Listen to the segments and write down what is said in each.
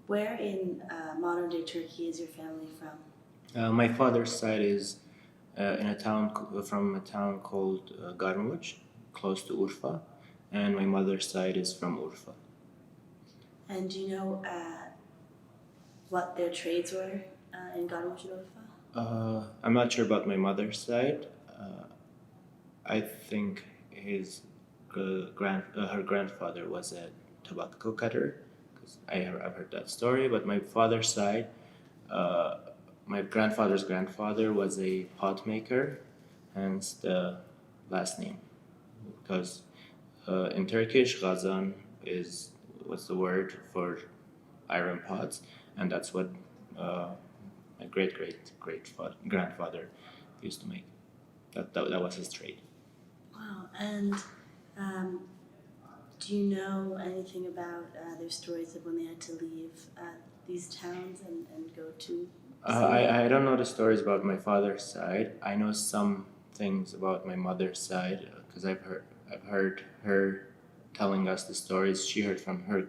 Where in modern-day Turkey is your family from? My father's side is from a town called Garmuch, close to Urfa, and my mother's side is from Urfa. And do you know what their trades were in Garmuşi Urfa? I'm not sure about my mother's side. I think her grandfather was a tobacco cutter, because I've heard that story. But my father's side, uh, my grandfather's grandfather was a pot maker, hence the last name. Because in Turkish, Kazan is what's the word for iron pots, and that's what uh, my grandfather used to make. That was his trade. Wow. And um, do you know anything about their stories of when they had to leave these towns and go to I don't know the stories about my father's side. I know some things about my mother's side because I've heard her telling us the stories she heard from her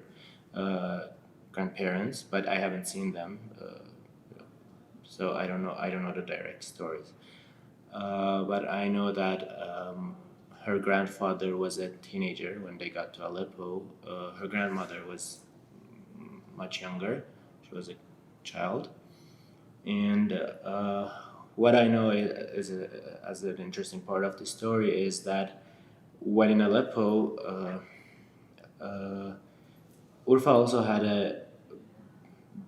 grandparents, but I haven't seen them, so I don't know the direct stories. But I know that her grandfather was a teenager when they got to Aleppo. Her grandmother was much younger; she was a child. And what I know as an interesting part of the story is that when in Aleppo, Urfa also had a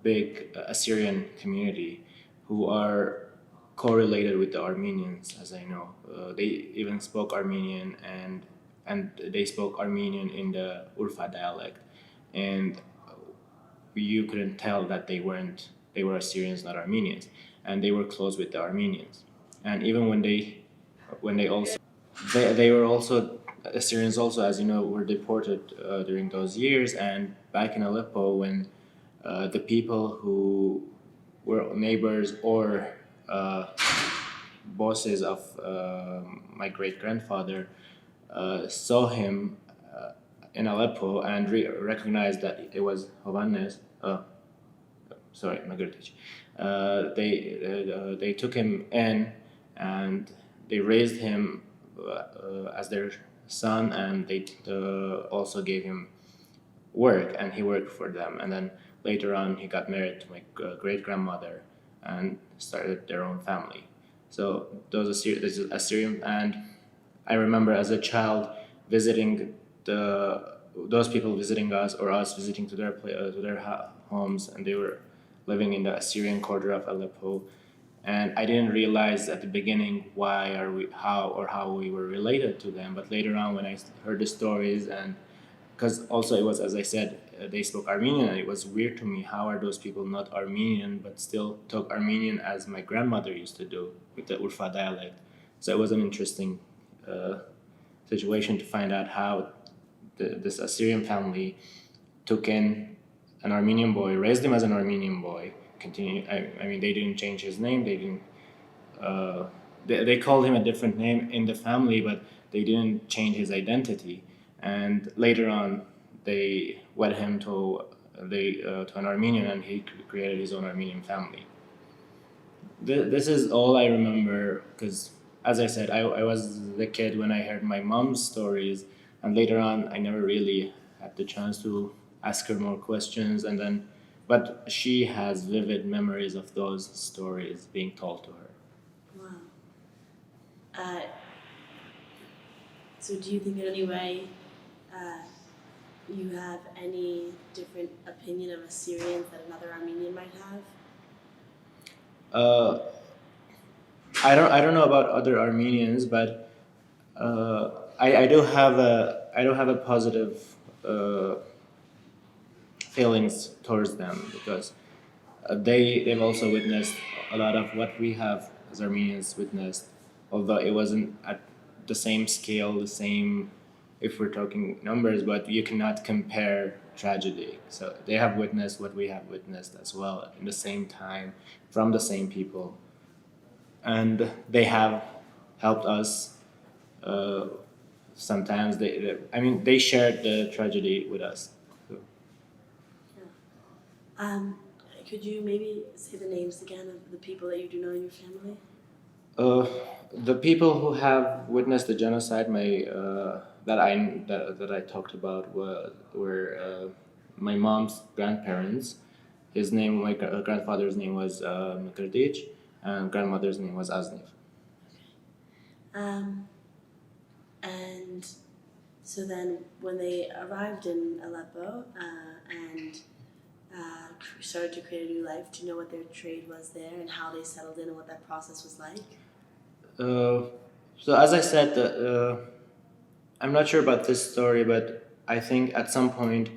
big Assyrian community who are correlated with the Armenians, as I know. They even spoke Armenian, and they spoke Armenian in the Urfa dialect, and you couldn't tell that they were Assyrians, not Armenians, and they were close with the Armenians. And even when they also they were also Assyrians also, as you know, were deported during those years. And back in Aleppo, when the people who were neighbors or uh, bosses of my great grandfather saw him in Aleppo and recognized that it was Hovannes. Sorry, Magritte. They took him in, and they raised him as their son, and they also gave him work, and he worked for them. And then later on, he got married to my great grandmother and started their own family. So this is Assyrian, and I remember as a child visiting those people visiting us, or us visiting to their homes, and they were living in the Assyrian quarter of Aleppo. And I didn't realize at the beginning how we were related to them. But later on, when I heard the stories, and because also it was, as I said, they spoke Armenian, and it was weird to me, how are those people not Armenian but still talk Armenian as my grandmother used to do with the Urfa dialect. So it was an interesting uh, situation to find out how this Assyrian family took in an Armenian boy, raised him as an Armenian boy. Continue. I mean, they didn't change his name. They didn't. They called him a different name in the family, but they didn't change his identity. And later on, they wed him to an Armenian, and he created his own Armenian family. This is all I remember because, as I said, I was the kid when I heard my mom's stories, and later on, I never really had the chance to ask her more questions. And then, but she has vivid memories of those stories being told to her. Wow. Uh, so do you think in any way uh, you have any different opinion of Assyrians that another Armenian might have? Uh, I don't know about other Armenians, but I do have a positive uh, feelings towards them because they've also witnessed a lot of what we have as Armenians witnessed, although it wasn't at the same scale, the same if we're talking numbers, but you cannot compare tragedy. So they have witnessed what we have witnessed as well in the same time from the same people, and they have helped us. Uh, Sometimes I mean, they shared the tragedy with us. So, Could you maybe say the names again of the people that you do know in your family? The people who have witnessed the genocide, that I talked about were my mom's grandparents. My grandfather's name was Mkrdich, and grandmother's name was Aznif. And so then, when they arrived in Aleppo and started to create a new life, do you know what their trade was there and how they settled in and what that process was like? So as I said, I'm not sure about this story, but I think at some point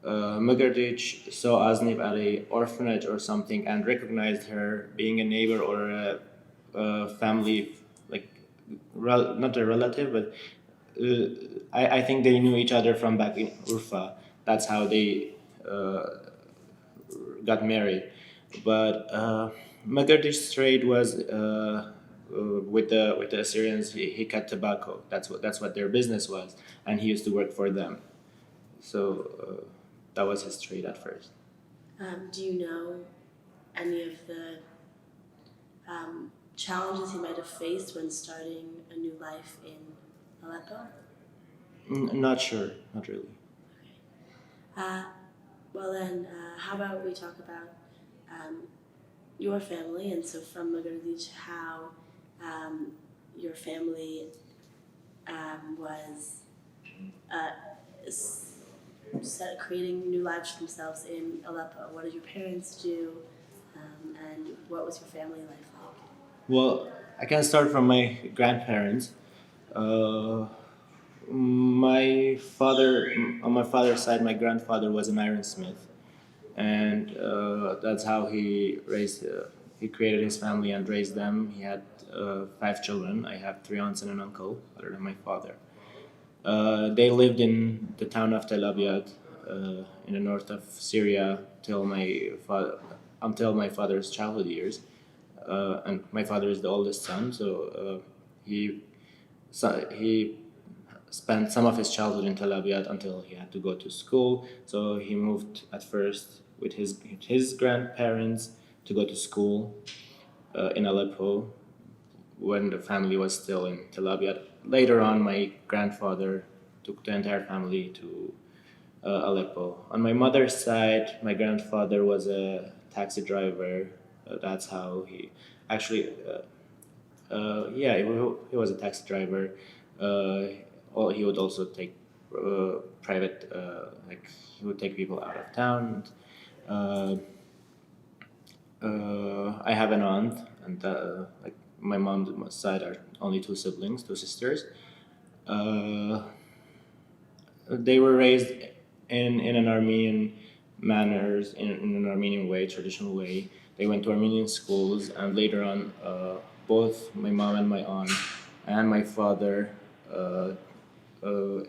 Mkrdich saw Aznif at a orphanage or something and recognized her being a neighbor or a family, like not a relative, but I think they knew each other from back in Urfa. That's how they got married. But Mkrdish's trade was with the Assyrians. He cut tobacco. That's what their business was, and he used to work for them. So that was his trade at first. Do you know any of the challenges he might have faced when starting a new life in Aleppo? Not sure, not really. Well then, how about we talk about your family, and so from Mkrdich, how your family was creating new lives for themselves in Aleppo. What did your parents do, and what was your family life like? Well, I can start from my grandparents. Uh, on my father's side, my grandfather was an ironsmith, and that's how he created his family and raised them. He had 5 children. I have 3 aunts and an uncle, other than my father. They lived in the town of Tel Abyad, in the north of Syria, until my father's childhood years. And my father is the oldest son, so he spent some of his childhood in Tel Abyad until he had to go to school. So he moved at first with his grandparents to go to school in Aleppo when the family was still in Tel Abyad. Later on, my grandfather took the entire family to Aleppo. On my mother's side, my grandfather was a taxi driver. That's how he actually, yeah, he was a taxi driver. He would also take private, like he would take people out of town. Uh, I have an aunt, and like my mom's side are only 2 siblings, 2 sisters. Uh, they were raised in an Armenian manners, in an Armenian way, traditional way. They went to Armenian schools, and later on, both my mom and my aunt and my father, uh, uh,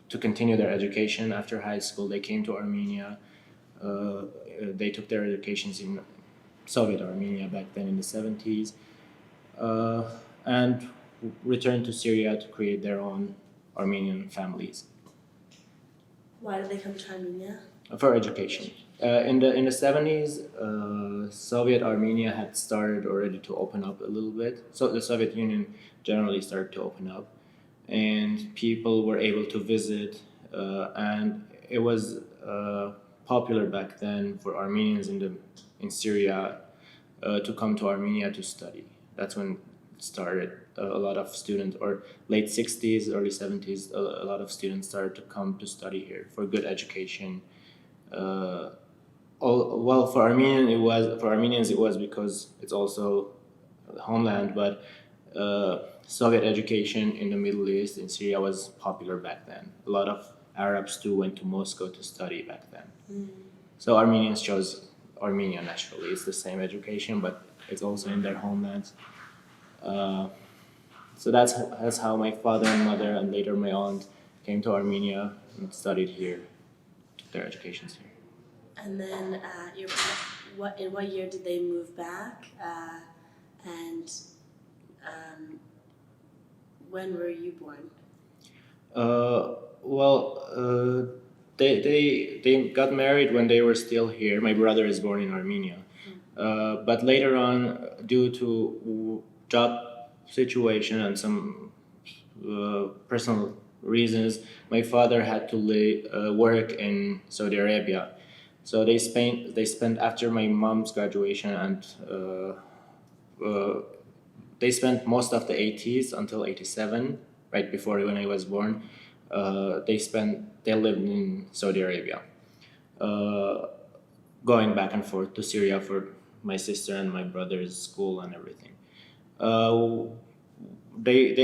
to continue their education after high school, they came to Armenia. They took their educations in Soviet Armenia back then in the 70s, and returned to Syria to create their own Armenian families. Why did they come to Armenia? For education. In the 70s, Soviet Armenia had started already to open up a little bit. So the Soviet Union generally started to open up, and people were able to visit, and it was popular back then for Armenians in Syria to come to Armenia to study. That's when it started. A lot of students, or late 60s, early 70s, a lot of students started to come to study here for good education. Well, for Armenians it was because it's also the homeland, but Soviet education in the Middle East, in Syria, was popular back then. A lot of Arabs too went to Moscow to study back then. So Armenians chose Armenia naturally. It's the same education, but it's also in their homelands. So that's how my father and mother, and later my aunt, came to Armenia and studied here, took their educations here. And then, in what year did they move back? And when were you born? Well, they got married when they were still here. My brother is born in Armenia, but later on, due to job situation and some personal reasons, my father had to work in Saudi Arabia. So they spent after my mom's graduation, and they spent most of the 80s until 87, right before when I was born. They lived in Saudi Arabia, uh, going back and forth to Syria for my sister and my brother's school and everything. Uh,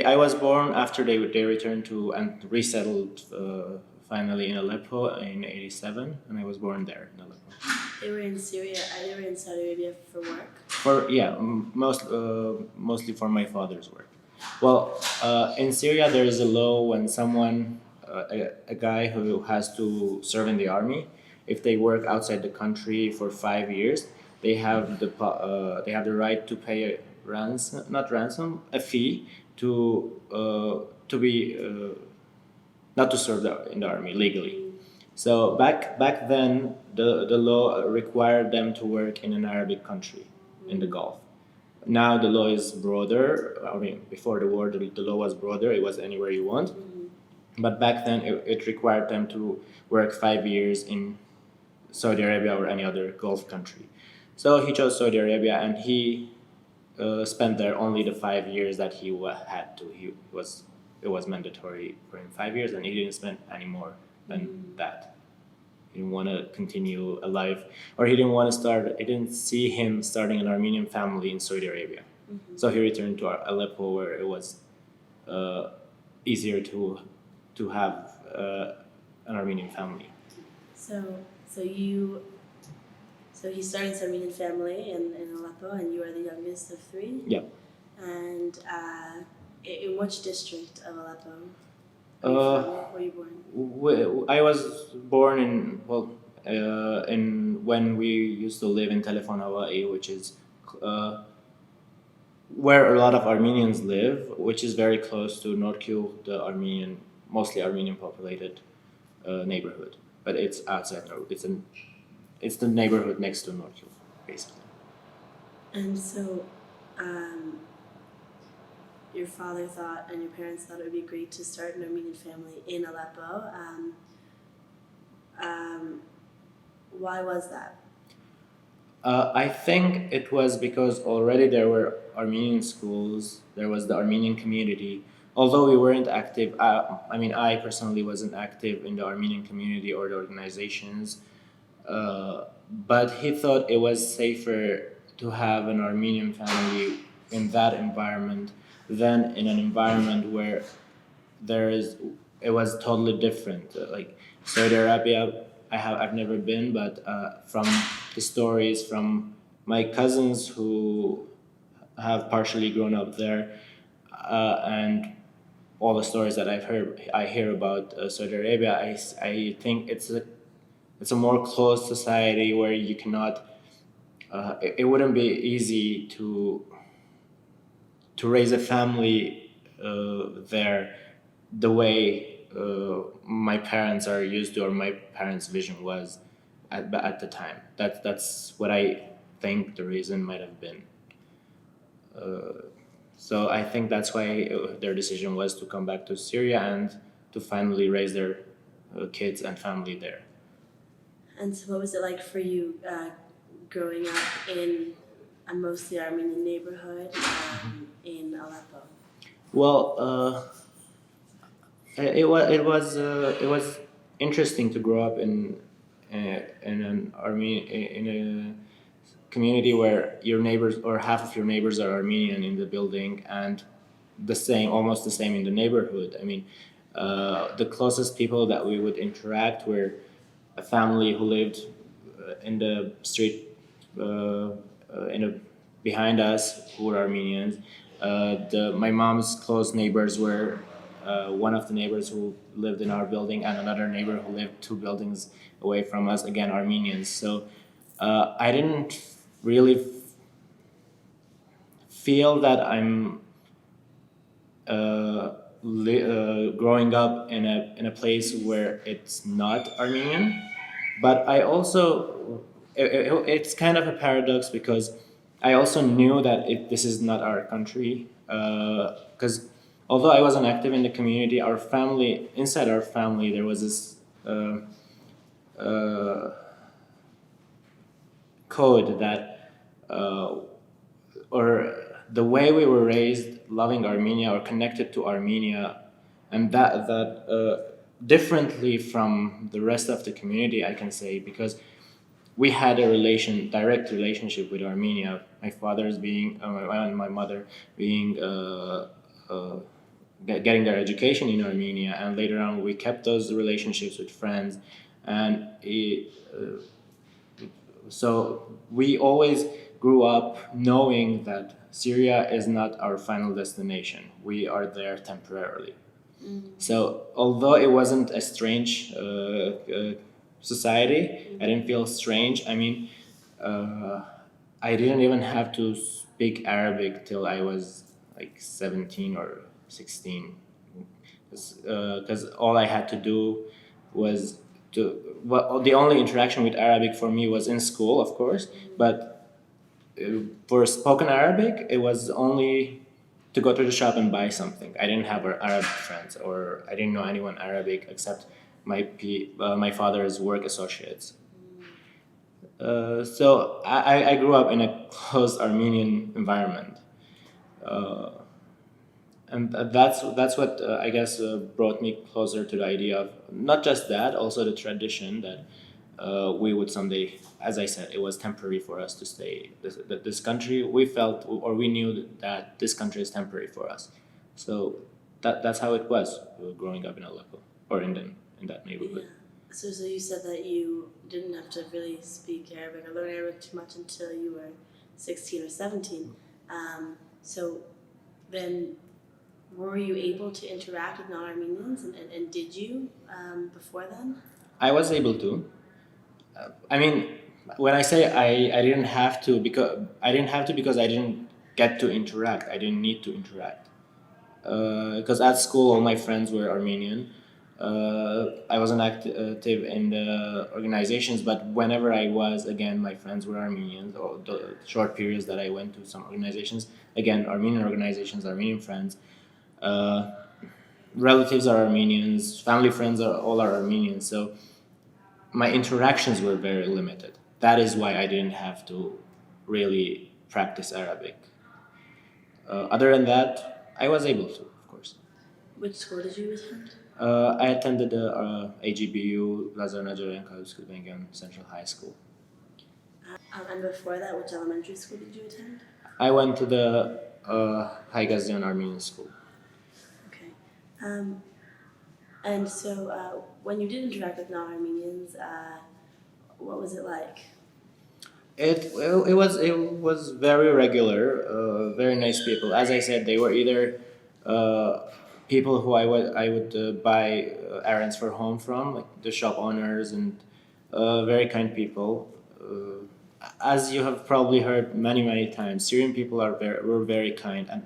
I was born after they returned to and resettled finally in Aleppo in 87, and I was born there in Aleppo. They were in Syria. They were in Saudi Arabia for work. Mostly for my father's work. Well, in Syria there is a law when someone, a guy who has to serve in the army, if they work outside the country for 5 years, they have the right to pay a ransom, not ransom, a fee to be not to serve in the army legally. So back then, the law required them to work in an Arabic country in the Gulf. Now the law is broader. I mean, before the war, the law was broader. It was anywhere you want. But back then, it required them to work 5 years in Saudi Arabia or any other Gulf country. So he chose Saudi Arabia, and he spent there only the 5 years that he had to. It was mandatory for him 5 years, and he didn't spend any more than that. He didn't want to continue a life, or he didn't want to start. He didn't see him starting an Armenian family in Saudi Arabia. So he returned to Aleppo, where it was easier to have an Armenian family. So he started his Armenian family in Aleppo, and you are the youngest of three. Yeah. And in which district of Aleppo were you born? I was born in when we used to live in Telefon Hawaii, which is where a lot of Armenians live, which is very close to Norkul, the mostly Armenian populated neighborhood. But it's outside. It's the neighborhood next to Norkul, basically. And so, your father thought, and your parents thought it would be great to start an Armenian family in Aleppo. Why was that? I think it was because already there were Armenian schools, there was the Armenian community. Although we weren't active, I personally wasn't active in the Armenian community or the organizations, but he thought it was safer to have an Armenian family in that environment than in an environment where it was totally different. Like Saudi Arabia, I've never been, but from the stories from my cousins who have partially grown up there, and all the stories that I hear about Saudi Arabia, I think it's a more closed society where you cannot. It wouldn't be easy to raise a family there the way my parents are used to, or my parents' vision was at the time. That's what I think the reason might have been. So I think that's why their decision was to come back to Syria and to finally raise their kids and family there. And so what was it like for you growing up in a mostly Armenian neighborhood in Aleppo? Well, it was interesting to grow up in an in a community where your neighbors or half of your neighbors are Armenian in the building, and almost the same in the neighborhood. I mean, the closest people that we would interact were a family who lived in the street behind us, who were Armenians. My mom's close neighbors were one of the neighbors who lived in our building and another neighbor who lived 2 buildings away from us, again Armenians. So I didn't really feel that I'm growing up in a place where it's not Armenian. But I also it's kind of a paradox because I also knew that this is not our country. Because although I wasn't active in the community, our family inside our family there was this uh, code that or the way we were raised loving Armenia or connected to Armenia, and that differently from the rest of the community, I can say, because we had a direct relationship with Armenia. My father's being and my mother being uh, getting their education in Armenia, and later on we kept those relationships with friends, and so we always grew up knowing that Syria is not our final destination. We are there temporarily. So although it wasn't a strange society, I didn't feel strange. I mean, uh, I didn't even have to speak Arabic till I was like 17 or 16, because all I had to do was well, the only interaction with Arabic for me was in school, of course, but for spoken Arabic, it was only to go to the shop and buy something. I didn't have Arab friends, or I didn't know anyone Arabic except my father's work associates. So I grew up in a closed Armenian environment, uh, and that's what I guess brought me closer to the idea of not just that, also the tradition that we would someday, as I said, it was temporary for us to stay this country. We felt or we knew that this country is temporary for us, so that's how it was growing up in Aleppo or in that neighborhood. Yeah. So you said that you didn't have to really speak Arabic or learn Arabic too much until you were 16 or 17. So then, were you able to interact with non-Armenians, and did you before then? I was able to. I mean, when I say I didn't have to because I didn't get to interact. I didn't need to interact because at school all my friends were Armenian. I wasn't active in the organizations, but whenever I was, again, my friends were Armenians. Or the short periods that I went to some organizations, again, Armenian organizations, Armenian friends. Uh, Relatives are Armenians. Family friends are all are Armenians. So my interactions were very limited. That is why I didn't have to really practice Arabic. Other than that, I was able to, of course. Which school did you attend? I attended the AGBU, Lazar Nigerian Kazanjian Central High School. And before that, which elementary school did you attend? I went to the Kazanjian Armenian School. Okay. And so when you did interact with non-Armenians, what was it like? It was very regular, very nice people. As I said, they were either people who I would buy errands for home from, like the shop owners and very kind people. As you have probably heard many times, Syrian people were very kind, and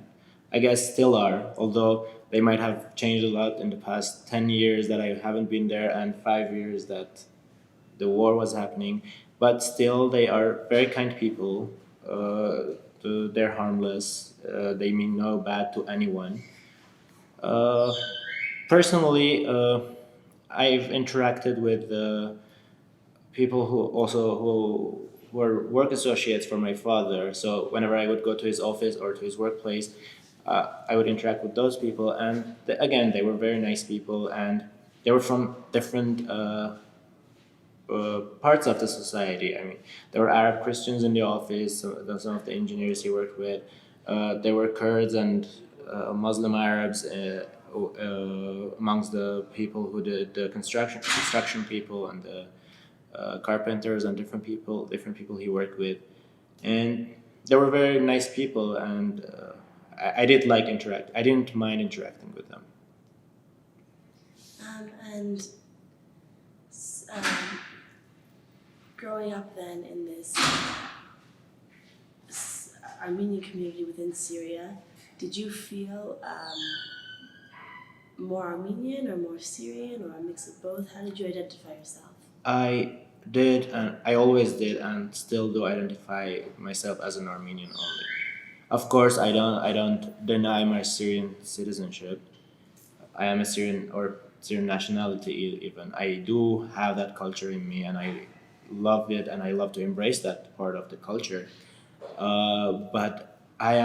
I guess still are. Although they might have changed a lot in the past 10 years that I haven't been there, and 5 years that the war was happening, but still they are very kind people. They're harmless. They mean no bad to anyone. Uh, Personally, I've interacted with people who were work associates for my father. So whenever I would go to his office or to his workplace, I would interact with those people, and again, they were very nice people, and they were from different parts of the society. I mean, there were Arab Christians in the office. Some of the engineers he worked with. There were Kurds and Muslim Arabs amongst the people who did the construction people and the carpenters and different people he worked with, and they were very nice people, and I did like interact. I didn't mind interacting with them. And growing up then in this Armenian community within Syria, did you feel more Armenian or more Syrian or a mix of both? How did you identify yourself? I did, and I always did, and still do identify myself as an Armenian only. Of course, I don't deny my Syrian citizenship. I am a Syrian or Syrian nationality even. I do have that culture in me, and I love it, and I love to embrace that part of the culture. But I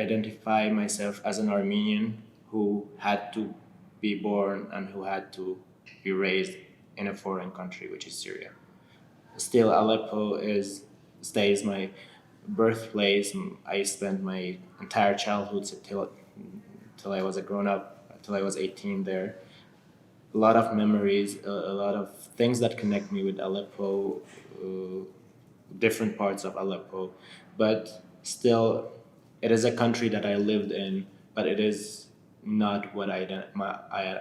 identify myself as an Armenian who had to be born and who had to be raised in a foreign country, which is Syria. Still, Aleppo is stays my birthplace. I spent my entire childhood till I was a grown up, till I was 18 there. A lot of memories, a lot of things that connect me with Aleppo, different parts of Aleppo, but still, it is a country that I lived in, but it is not what I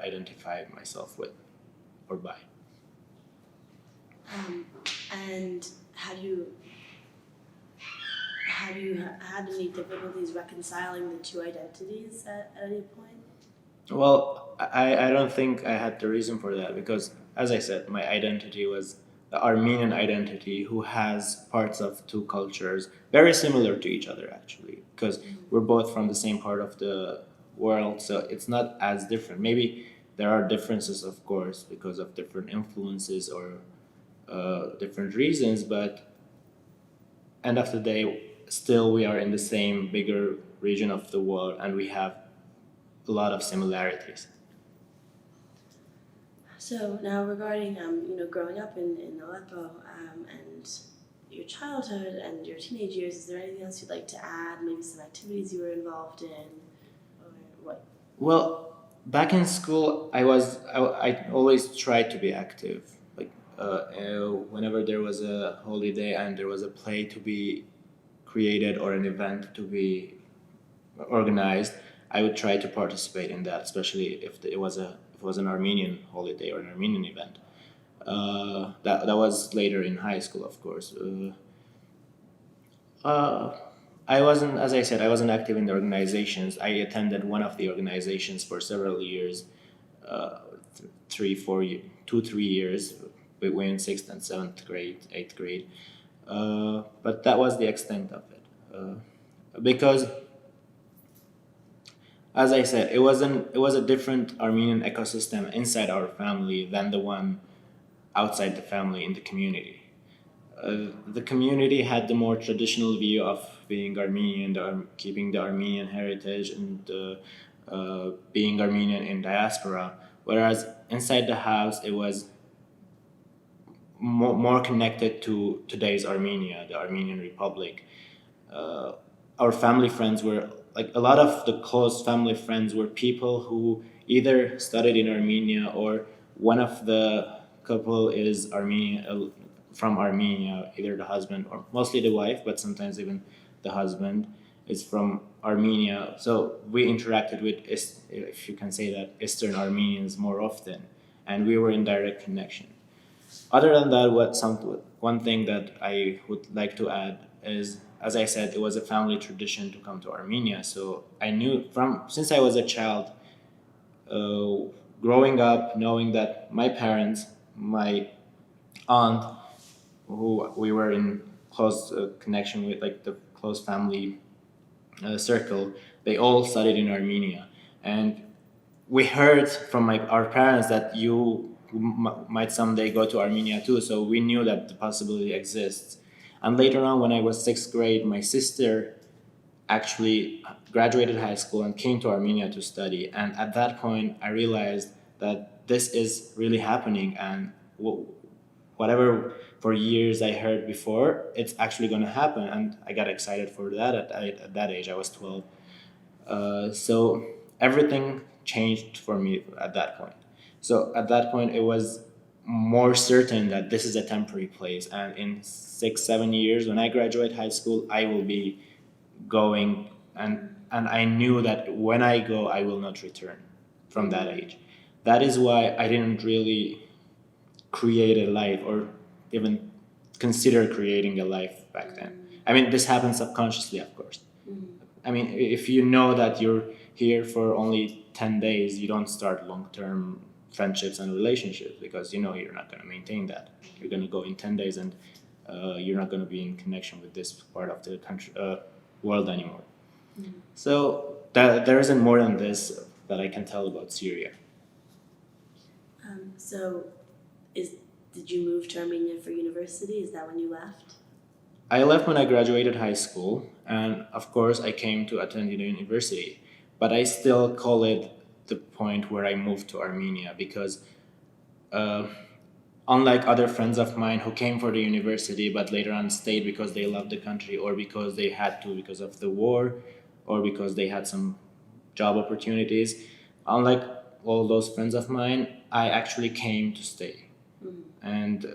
identify myself with or by. And have you had any difficulties reconciling the two identities at any point? Well, I don't think I had the reason for that because, as I said, my identity was the Armenian identity who has parts of two cultures very similar to each other, actually, because we're both from the same part of the world, so it's not as different. Maybe there are differences, of course, because of different influences or different reasons, but end of the day, still we are in the same bigger region of the world and we have a lot of similarities. So now regarding growing up in Aleppo and your childhood and your teenage years, is there anything else you'd like to add? Maybe some activities you were involved in, or what? Well, back in school, I always tried to be active. Like whenever there was a holiday and there was a play to be created or an event to be organized, I would try to participate in that, especially if it was an Armenian holiday or an Armenian event. That was later in high school, of course. Uh, I wasn't, as I said, I wasn't active in the organizations. I attended one of the organizations for several years, uh, 2, 3 years, between sixth and seventh grade, eighth grade. But that was the extent of it. Because, as I said, it was a different Armenian ecosystem inside our family than the one outside the family in the community. The community had the more traditional view of being Armenian, keeping the Armenian heritage, and being Armenian in diaspora. Whereas inside the house, it was more connected to today's Armenia, the Armenian Republic. Uh, our family friends were like a lot of the close family friends were people who either studied in Armenia or one of the couple is from Armenia, either the husband or mostly the wife, but sometimes even the husband is from Armenia. So we interacted with, if you can say that, Eastern Armenians more often, and we were in direct connection. Other than that, one thing that I would like to add is, as I said, it was a family tradition to come to Armenia. So I knew from since I was a child, uh, growing up, knowing that my parents, my aunt, who we were in close connection with, like the close family circle, they all studied in Armenia, and we heard from our parents that you might someday go to Armenia too. So we knew that the possibility exists. And later on, when I was sixth grade, my sister actually graduated high school and came to Armenia to study. And at that point, I realized that this is really happening, and whatever for years I heard before, it's actually going to happen. And I got excited for that at that age. I was 12. So everything changed for me at that point. So at that point, it was more certain that this is a temporary place, and in 6, 7 years, when I graduate high school, I will be going, and I knew that when I go, I will not return from that age. That is why I didn't really create a life or even consider creating a life back then. I mean, this happened subconsciously, of course. I mean, if you know that here for only 10 days, you don't start long-term friendships and relationships because you know you're not going to maintain that. You're going to go in 10 days and you're not going to be in connection with this part of the country, world anymore. So there isn't more than this that I can tell about Syria. So, did you move to Armenia for university? Is that when you left? I left when I graduated high school, and of course I came to attend the university. But I still call it the point where I moved to Armenia because, uh, unlike other friends of mine who came for the university but later on stayed because they loved the country or because they had to because of the war or because they had some job opportunities, unlike all those friends of mine, I actually came to stay. And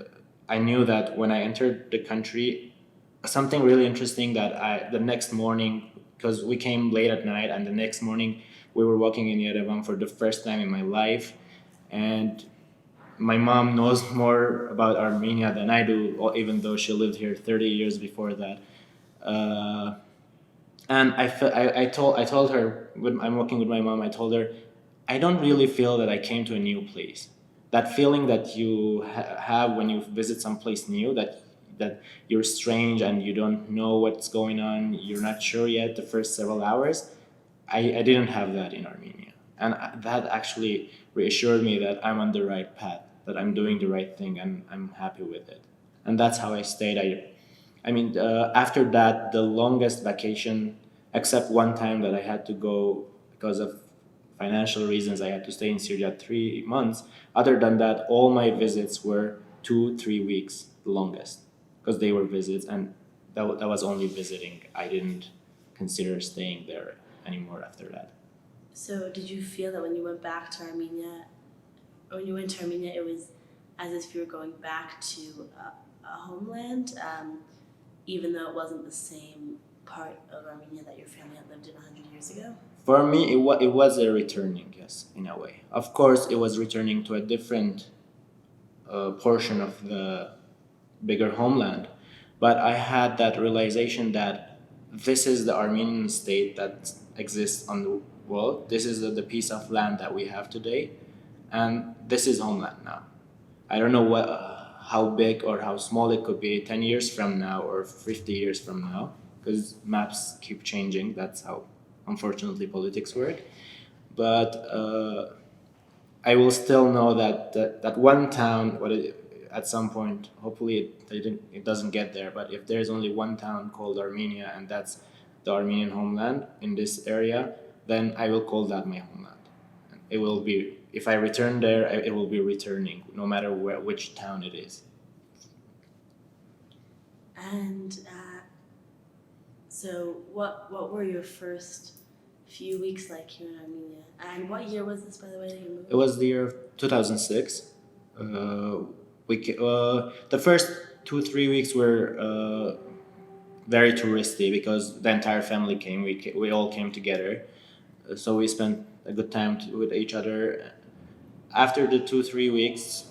I knew that when I entered the country, something really interesting that the next morning, because we came late at night, and the next morning we were walking in Yerevan for the first time in my life, and my mom knows more about Armenia than I do, even though she lived here 30 years before that. Uh, and I told her when I'm walking with my mom, I told her I don't really feel that I came to a new place. That feeling that you have when you visit some place new, that you're strange and you don't know what's going on, you're not sure yet the first several hours. I didn't have that in Armenia, and that actually reassured me that I'm on the right path, that I'm doing the right thing, and I'm happy with it. And that's how I stayed. After that, the longest vacation, except one time that I had to go because of financial reasons, I had to stay in Syria 3 months. Other than that, all my visits were 2-3 weeks, the longest, because they were visits, and that was only visiting. I didn't consider staying there anymore after that. So, did you feel that when you went back to Armenia, or when you went to Armenia, it was as if you were going back to a homeland, even though it wasn't the same part of Armenia that your family had lived in 100 years ago? For me, it was a returning, yes, in a way. Of course, it was returning to a different portion of the bigger homeland, but I had that realization that this is the Armenian state that exists on the world. This is the piece of land that we have today, and this is homeland now. I don't know how big or how small it could be 10 years from now or 50 years from now, because maps keep changing. That's how, unfortunately, politics work. But I will still know that one town, at some point, hopefully it doesn't get there, but if there's only one town called Armenia and that's the Armenian homeland in this area, then I will call that my homeland. It will be, if I return there, it will be returning, no matter which town it is. And so, what were your first few weeks like here in Armenia? And what year was this, by the way, that you moved? It was the year 2006. The first 2-3 weeks were very touristy because the entire family came. We all came together, so we spent a good time with each other. After the 2-3 weeks,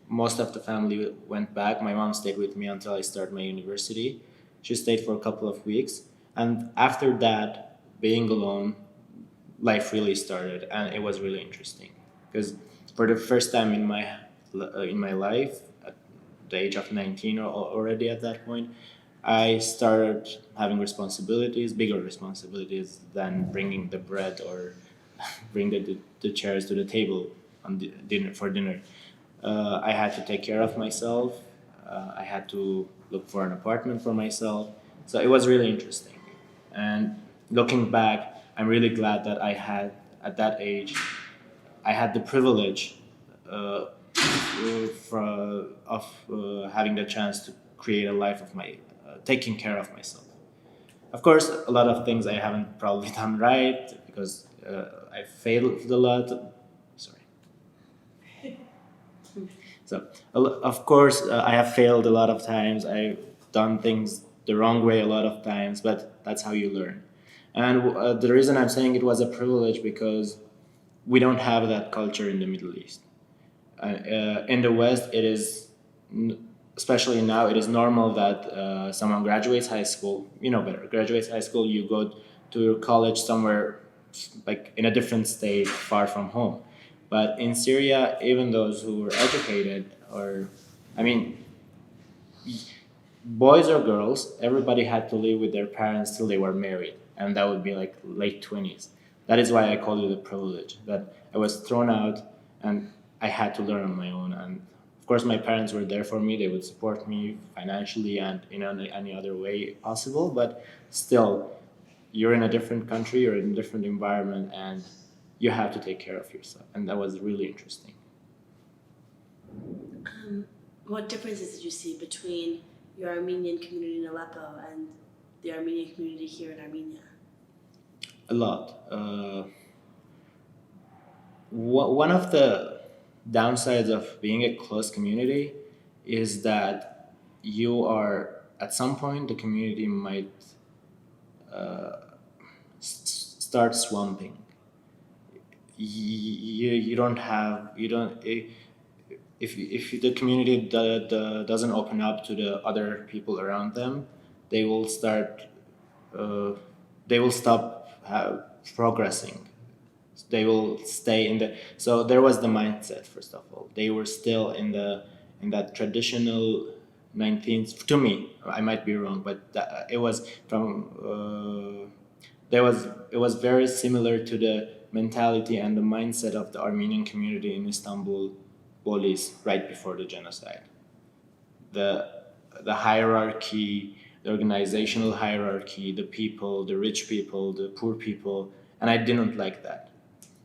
most of the family went back. My mom stayed with me until I started my university. She stayed for a couple of weeks, and after that, being alone, life really started, and it was really interesting because for the first time in my life, at the age of 19 or already at that point, I started having responsibilities, bigger responsibilities than bringing the bread or bring the chairs to the table on for dinner. I had to take care of myself. I had to look for an apartment for myself. So it was really interesting. And looking back, I'm really glad that I had, at that age, I had the privilege of having the chance to create a life of my, taking care of myself. Of course, a lot of things I haven't probably done right because I failed a lot. Sorry. So, of course, I have failed a lot of times. I've done things the wrong way a lot of times, but that's how you learn. And the reason I'm saying it was a privilege because we don't have that culture in the Middle East. In the West, it is, especially now, it is normal that someone graduates high school, you know better, graduates high school, you go to college somewhere like in a different state, far from home. But in Syria, even those who were educated, or I mean, boys or girls, everybody had to live with their parents till they were married, and that would be like late 20s. That is why I call it a privilege, that I was thrown out and I had to learn on my own. And of course, my parents were there for me. They would support me financially and in any other way possible. But still, you're in a different country, you're in a different environment, and you have to take care of yourself. And that was really interesting. What differences did you see between your Armenian community in Aleppo and the Armenian community here in Armenia? A lot. One of the downsides of being a close community is that you are, at some point, the community might start swamping. You don't have, you don't, if the community doesn't open up to the other people around them, they will start, they will stop progressing. They will stay in the. So there was the mindset. First of all, they were still in that traditional 19th. To me, I might be wrong, but it was from. It was very similar to the mentality and the mindset of the Armenian community in Istanbul, Bolis, right before the genocide. The hierarchy, the organizational hierarchy, the people, the rich people, the poor people, and I didn't like that.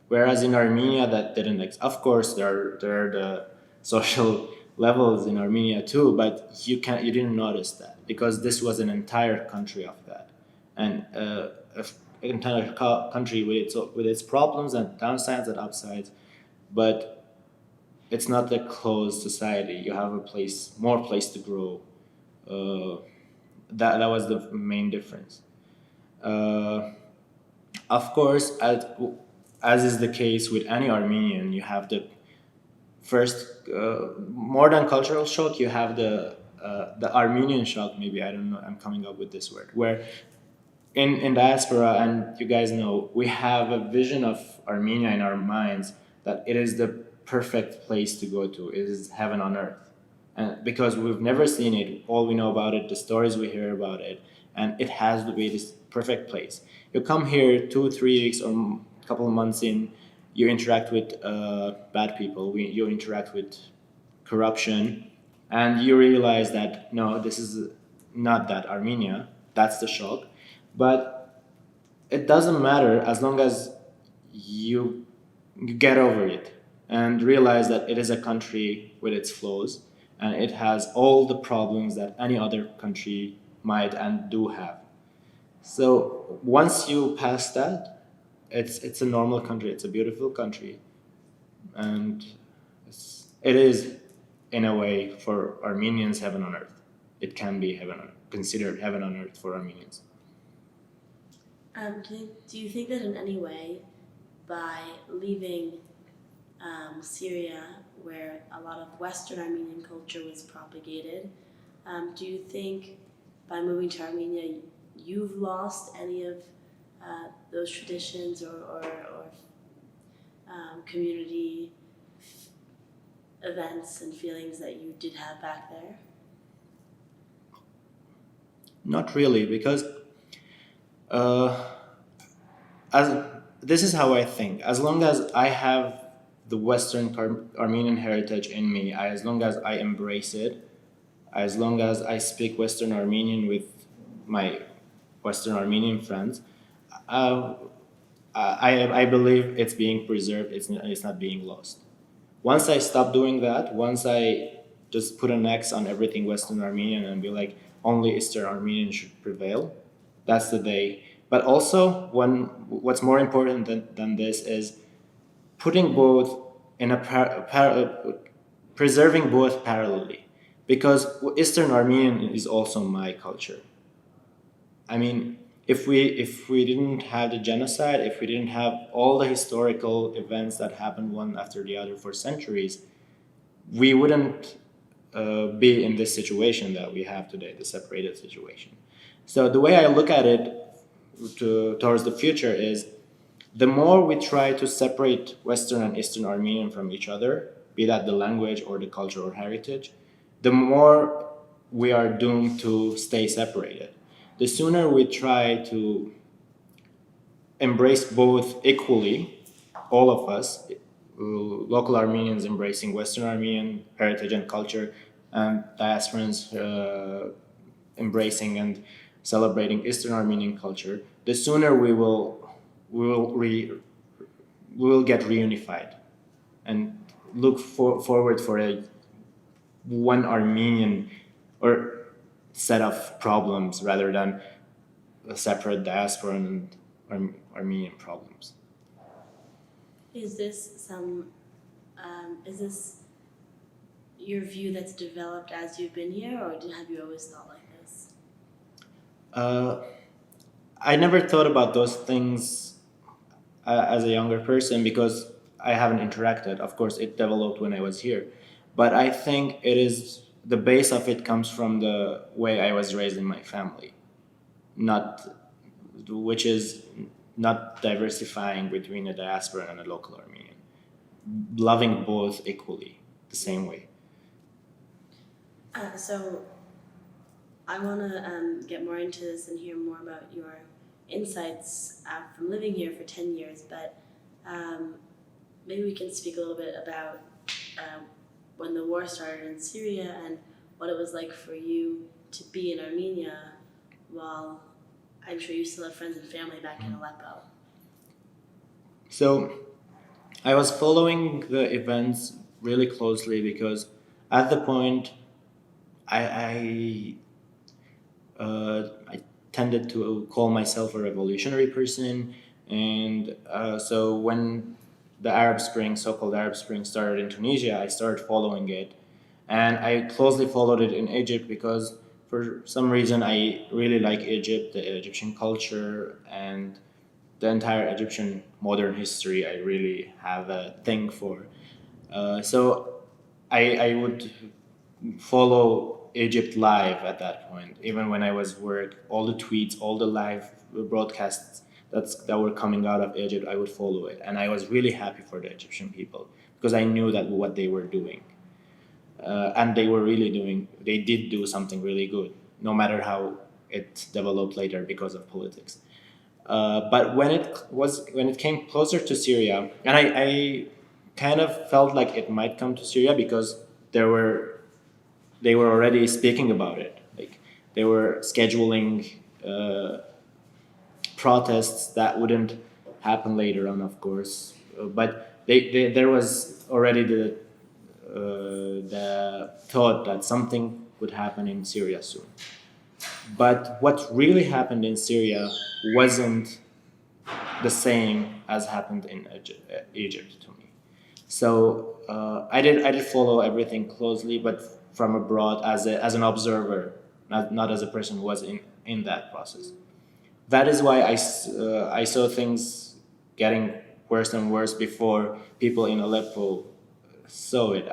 Whereas in Armenia, that didn't exist. Of course, there are the social levels in Armenia too, but you didn't notice that because this was an entire country of that, and an entire country with its problems and downsides and upsides, but it's not a closed society. You have more place to grow. That was the main difference. Uh, of course, as is the case with any Armenian, you have the first, more than cultural shock, you have the Armenian shock. Maybe I don't know. I'm coming up with this word where in diaspora, and you guys know, we have a vision of Armenia in our minds that it is the perfect place to go to. It is heaven on earth, and because we've never seen it, all we know about it, the stories we hear about it, and it has to be this perfect place. You come here 2 3 weeks or a couple of months in, you interact with bad people, you interact with corruption, and you realize that no, this is not that Armenia. That's the shock, but it doesn't matter as long as you get over it and realize that it is a country with its flaws and it has all the problems that any other country might and do have. So once you pass that, it's a normal country. It's a beautiful country, and it is in a way for Armenians heaven on earth. It can be considered heaven on earth for Armenians. Do you think that in any way, by leaving Syria, where a lot of Western Armenian culture was propagated, do you think by moving to Armenia, you've lost any of those traditions or community events and feelings that you did have back there? Not really, because as this is how I think. As long as I have the Western Armenian heritage in me, as long as I embrace it, as long as I speak Western Armenian with my Western Armenian friends, I believe it's being preserved. It's not being lost. Once I stop doing that, once I just put an X on everything Western Armenian and be like, only Eastern Armenian should prevail, that's the day. But also, what's more important than this is putting both in preserving both parallelly, because Eastern Armenian is also my culture. I mean, if we didn't have the genocide, if we didn't have all the historical events that happened one after the other for centuries, we wouldn't be in this situation that we have today, the separated situation. So the way I look at it towards the future is, The more we try to separate Western and Eastern Armenian from each other, be that the language or the culture or heritage, the more we are doomed to stay separated. The sooner we try to embrace both equally, all of us, local Armenians embracing Western Armenian heritage and culture, and diasporans embracing and celebrating Eastern Armenian culture, the sooner we will re, we will get reunified and look forward for a one Armenian or set of problems rather than a separate diaspora and Armenian problems. Is this is this your view that's developed as you've been here, or have you always thought like this? I never thought about those things as a younger person because I haven't interacted. Of course, it developed when I was here. But I think it is the base of it comes from the way I was raised in my family, not which is not diversifying between a diaspora and a local Armenian, loving both equally, the same way. So I want to get more into this and hear more about your insights from living here for 10 years, but maybe we can speak a little bit about when the war started in Syria and what it was like for you to be in Armenia while I'm sure you still have friends and family back in Aleppo. So I was following the events really closely because at the point I tended to call myself a revolutionary person, and so when the Arab Spring, so-called Arab Spring, started in Tunisia, I started following it, and I closely followed it in Egypt because for some reason I really like Egypt, the Egyptian culture, and the entire Egyptian modern history. I really have a thing for. So I would follow Egypt live at that point. Even when I was work, all the tweets, all the live broadcasts that were coming out of Egypt, I would follow it, and I was really happy for the Egyptian people because I knew that what they were doing, and they were really doing. They did do something really good, no matter how it developed later because of politics. But when it came closer to Syria, and I kind of felt like it might come to Syria because they were already speaking about it. Like they were scheduling protests that wouldn't happen later on, of course. But there was already the thought that something would happen in Syria soon. But what really happened in Syria wasn't the same as happened in Egypt to me. So I did follow everything closely, but from abroad as an observer, not as a person who was in that process. That is why I saw things getting worse and worse before people in Aleppo saw it.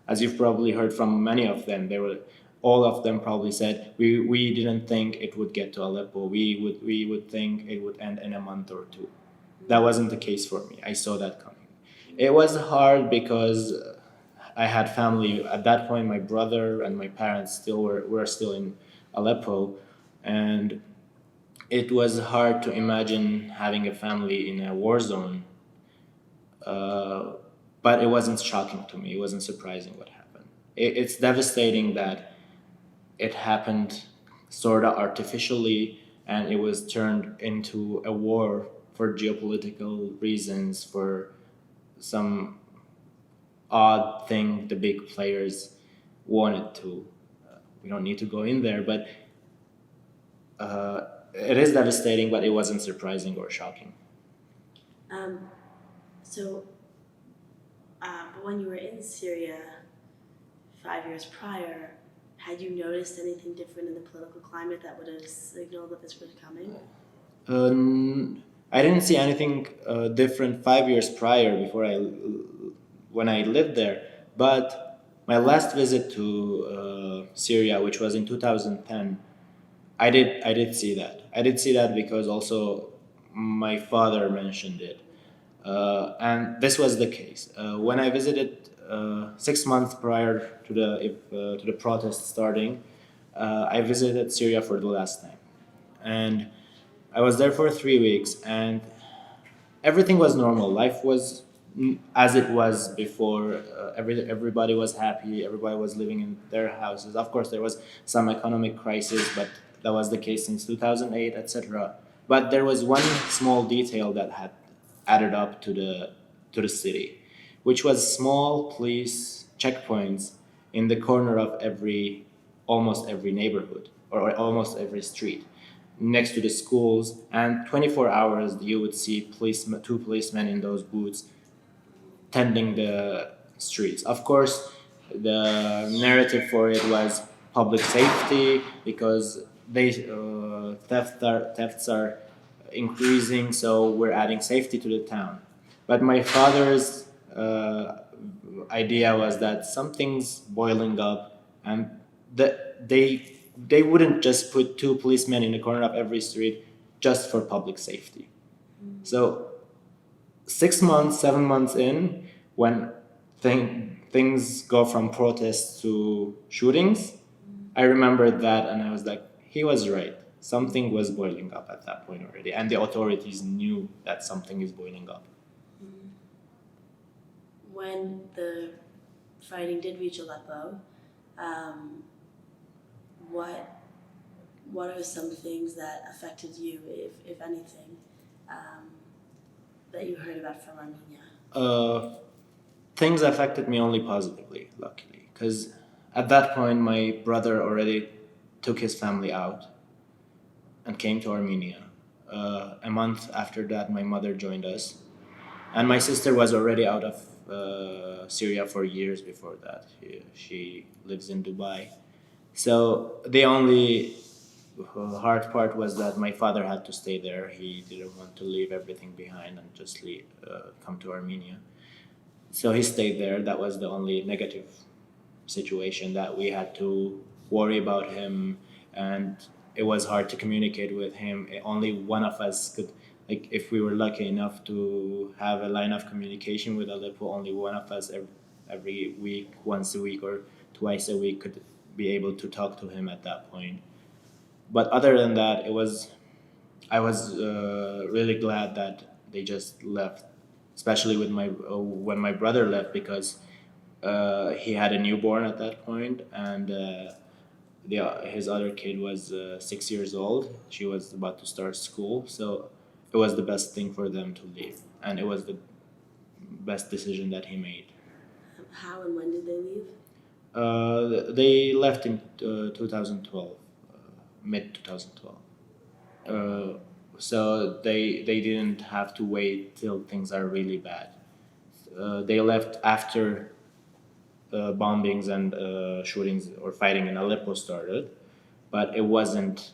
As you've probably heard from many of them, all of them probably said we didn't think it would get to Aleppo. We would think it would end in a month or two. That wasn't the case for me. I saw that coming. It was hard because I had family at that point. My brother and my parents were still in Aleppo, and it was hard to imagine having a family in a war zone. But it wasn't shocking to me. It wasn't surprising what happened. It's devastating that it happened sort of artificially, and it was turned into a war for geopolitical reasons, for some odd thing the big players wanted to. We don't need to go in there, but it is devastating, but it wasn't surprising or shocking. But when you were in Syria 5 years prior, had you noticed anything different in the political climate that would have signaled that this was coming? I didn't see anything different 5 years prior when I lived there, but my last visit to Syria, which was in 2010, I did see that. I did see that because also my father mentioned it. And this was the case. When I visited 6 months prior to the protest starting, I visited Syria for the last time. And I was there for 3 weeks, and everything was normal. Life was as it was before. Everybody was happy. Everybody was living in their houses. Of course, there was some economic crisis, but that was the case since 2008, etc. But there was one small detail that had added up to the city, which was small police checkpoints in the corner of almost every neighborhood or almost every street next to the schools, and 24 hours you would see two policemen in those boots tending the streets. Of course, the narrative for it was public safety because thefts are increasing, so we're adding safety to the town. But my father's idea was that something's boiling up, and that they wouldn't just put two policemen in the corner of every street just for public safety. So 6 months, 7 months in, when things go from protests to shootings, I remembered that and I was like, he was right. Something was boiling up at that point already, and the authorities knew that something is boiling up. When the fighting did reach Aleppo, what are some things that affected you, if anything, that you heard about from Armenia? Things affected me only positively, luckily, because at that point my brother already took his family out and came to Armenia. A month after that, my mother joined us, and my sister was already out of Syria for years before that. She lives in Dubai. So the only hard part was that my father had to stay there. He didn't want to leave everything behind and just come to Armenia. So he stayed there. That was the only negative situation, that we had to worry about him, and it was hard to communicate with him. Only one of us could, like, if we were lucky enough to have a line of communication with Aleppo, only one of us every week, once a week or twice a week, could be able to talk to him at that point. But other than that, I was really glad that they just left, especially with when my brother left, because he had a newborn at that point, and his other kid was 6 years old. She was about to start school, so it was the best thing for them to leave, and it was the best decision that he made. How and when did they leave? They left in 2012, mid 2012. So they didn't have to wait till things are really bad. They left after bombings and shootings or fighting in Aleppo started, but it wasn't.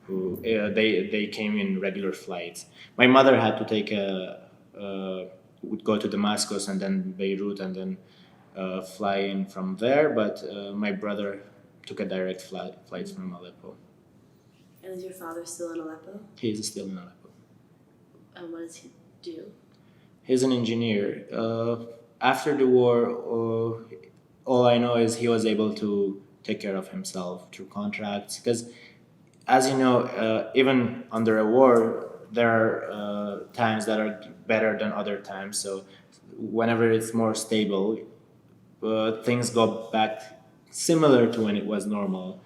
They came in regular flights. My mother had to take would go to Damascus and then Beirut and then fly in from there. But my brother took a direct flight from Aleppo. And is your father still in Aleppo? He is still in Aleppo. And what does he do? He's an engineer. After the war, all I know is he was able to take care of himself through contracts. Because, as you know, even under a war, there are times that are better than other times. So, whenever it's more stable, things go back similar to when it was normal.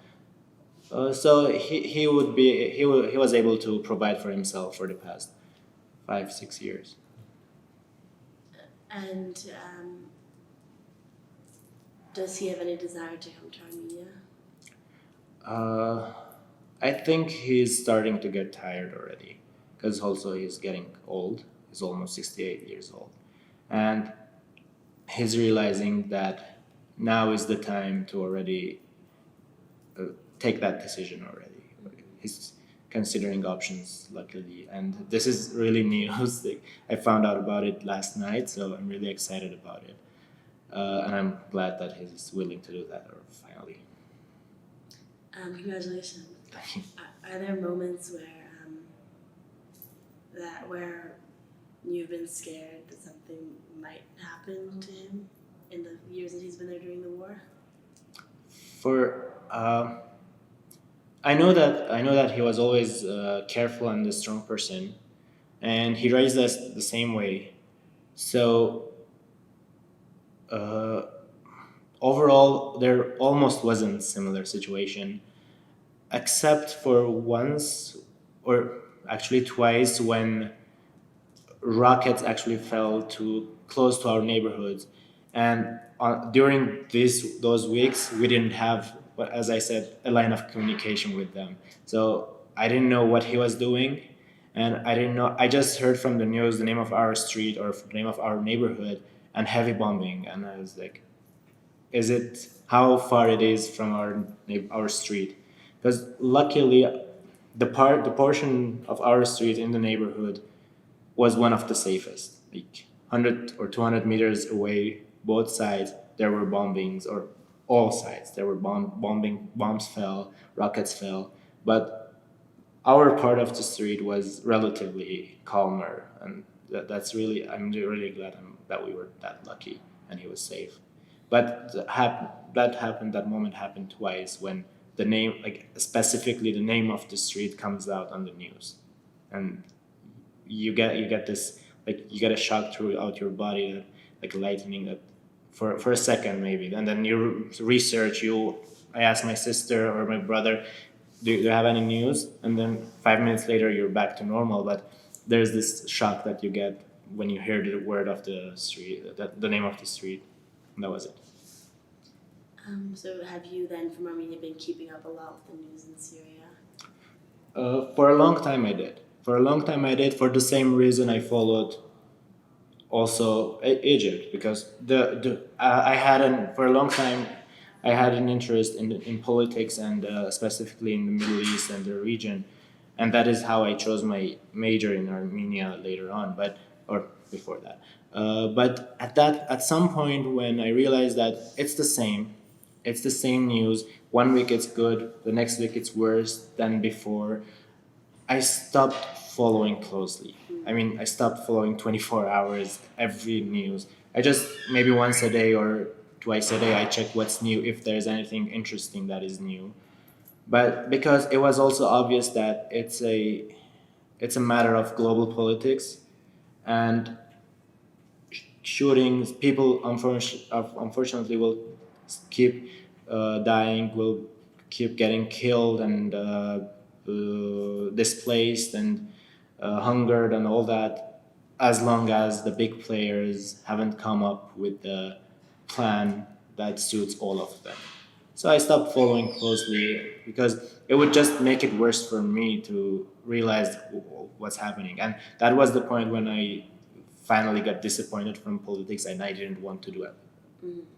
So he was able to provide for himself for the past 5-6 years. And does he have any desire to come to Armenia? I think he's starting to get tired already, because also he's getting old. He's almost 68 years old, and he's realizing that now is the time to already take that decision already. He's considering options, luckily, and this is really news. I found out about it last night, so I'm really excited about it, and I'm glad that he's willing to do that finally. Congratulations. Thank you. Are there moments where that where you've been scared that something might happen to him in the years that he's been there during the war? For I know that he was always careful and a strong person, and he raised us the same way. So uh, overall, there almost wasn't similar situation, except for once, or actually twice, when rockets actually fell too close to our neighborhoods, and during those weeks we didn't have, as I said, a line of communication with them. So I didn't know what he was doing, and I didn't know. I just heard from the news the name of our street or the name of our neighborhood and heavy bombing, and I was like, is it how far it is from our street? Because luckily, the portion of our street in the neighborhood was one of the safest. Like 100 or 200 meters away, both sides there were bombings, or all sides there were bombing. Bombs fell, rockets fell, but our part of the street was relatively calmer, and I'm really glad that we were that lucky and he was safe. But that moment happened twice, when the name, like specifically the name of the street, comes out on the news, and you get this, like you get a shock throughout your body, like lightning, that for a second maybe, and then you research. I ask my sister or my brother, do you have any news? And then 5 minutes later you're back to normal. But there's this shock that you get when you hear the word of the street, the name of the street. And that was it. So have you then from Armenia been keeping up a lot with the news in Syria? For a long time I did. For a long time I did, for the same reason I followed also Egypt, because I had for a long time I had an interest in politics, and specifically in the Middle East and the region, and that is how I chose my major in Armenia later on, or before that. But at some point when I realized that it's the same news. One week it's good, the next week it's worse than before. I stopped following closely. I mean, I stopped following 24 hours every news. I just, maybe once a day or twice a day, I check what's new, if there's anything interesting that is new. But because it was also obvious that it's a matter of global politics, and shootings, people unfortunately will keep dying, will keep getting killed and displaced and hungered and all that, as long as the big players haven't come up with the plan that suits all of them. So I stopped following closely, because it would just make it worse for me to realize what's happening. And that was the point when I finally got disappointed from politics, and I didn't want to do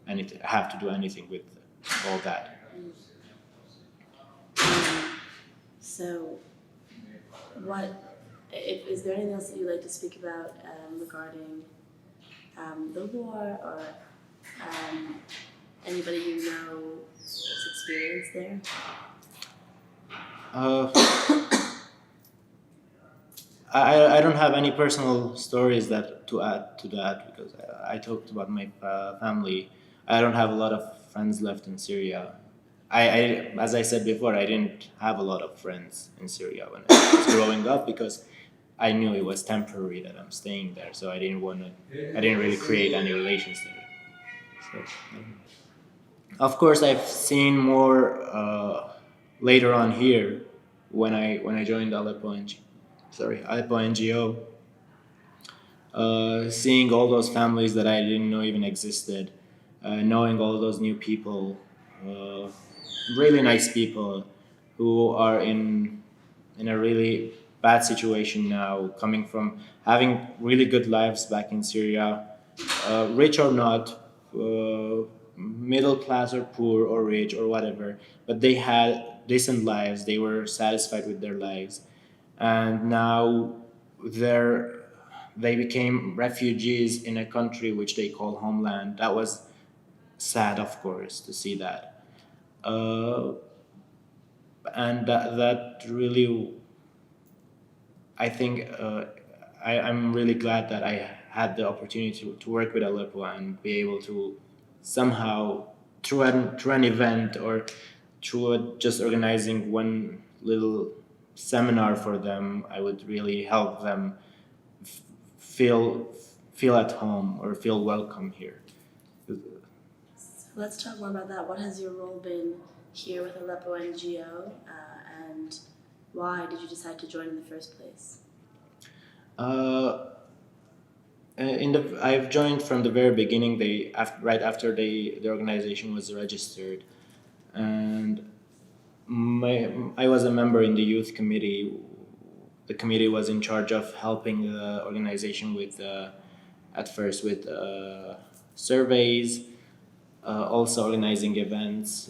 anything, have to do anything with all that. So, what if is there anything else that you'd like to speak about regarding the war, or anybody you know who's experienced there? Uh, I don't have any personal stories that to add to that, because I talked about my family. I don't have a lot of friends left in Syria. I As I said before, I didn't have a lot of friends in Syria when I was growing up, because I knew it was temporary that I'm staying there. So I didn't really create any relations there. So, of course, I've seen more later on here, when I joined Aleppo NGO, seeing all those families that I didn't know even existed, knowing all those new people, uh, really nice people who are in a really bad situation now, coming from having really good lives back in Syria, rich or not, middle class or poor or rich or whatever, but they had decent lives. They were satisfied with their lives, and now they're they became refugees in a country which they call homeland. That was sad, of course, to see that. Uh, and that really, I think, I'm really glad that I had the opportunity to work with Aleppo and be able to somehow through an event or just organizing one little seminar for them, I would really help them f- feel feel at home or feel welcome here. So let's talk more about that. What has your role been here with Aleppo NGO, and why did you decide to join in the first place? Uh, I've joined from the very beginning. Right after the organization was registered, and I was a member in the youth committee. The committee was in charge of helping the organization with at first with surveys, also organizing events,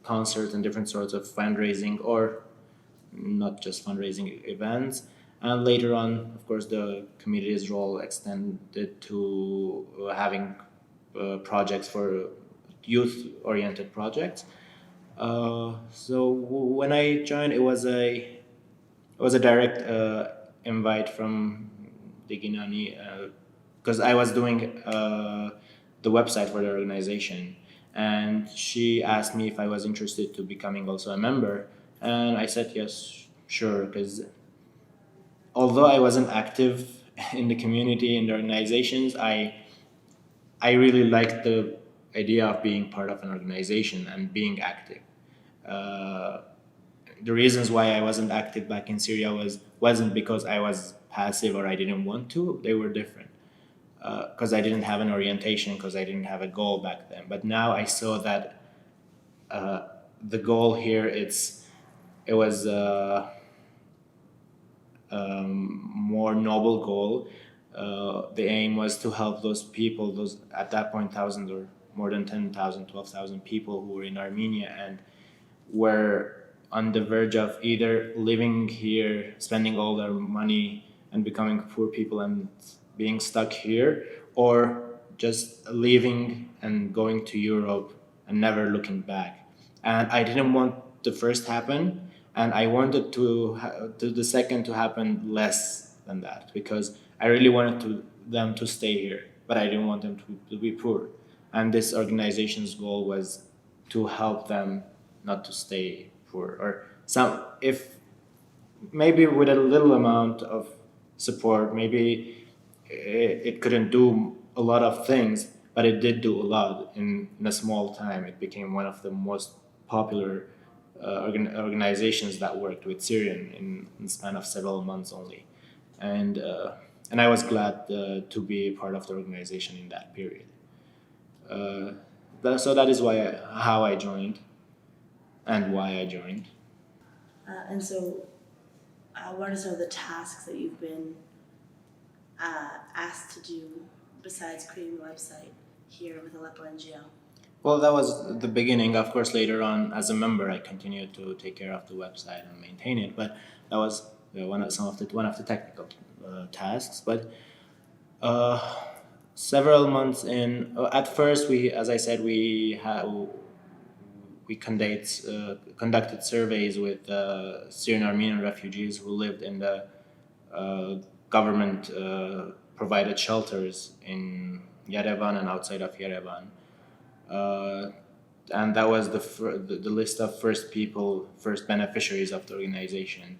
concerts, and different sorts of fundraising, or not just fundraising events. And later on, of course, the committee's role extended to having projects for youth-oriented projects. When I joined, it was a direct invite from Diginani because I was doing the website for the organization, and she asked me if I was interested to becoming also a member, and I said yes, sure, because although I wasn't active in the community in the organizations, I really liked the idea of being part of an organization and being active. Uh, the reasons why I wasn't active back in Syria wasn't because I was passive or I didn't want to. They were different. Because I didn't have an orientation, because I didn't have a goal back then. But now I saw that the goal here it was a more noble goal. The aim was to help those people, those at that point thousands or more than 10,000, 12,000 people who were in Armenia and were on the verge of either living here, spending all their money and becoming poor people and being stuck here, or just leaving and going to Europe and never looking back. And I didn't want the first happen, and I wanted to the second to happen less than that, because I really wanted them to stay here, but I didn't want them to be poor. And this organization's goal was to help them not to stay poor, or some, if maybe with a little amount of support, maybe it couldn't do a lot of things, but it did do a lot in a small time. It became one of the most popular organizations that worked with Syrian in the span of several months only, and and I was glad to be part of the organization in that period. So that is how I joined and why I joined. And so, what are some of the tasks that you've been asked to do besides creating the website here with Aleppo NGO? Well, that was the beginning. Of course, later on, as a member, I continued to take care of the website and maintain it. But that was one of the technical tasks. But uh, several months in, at first, as I said, we conducted surveys with Syrian Armenian refugees who lived in the government provided shelters in Yerevan and outside of Yerevan. Uh, and that was the list of first beneficiaries of the organization.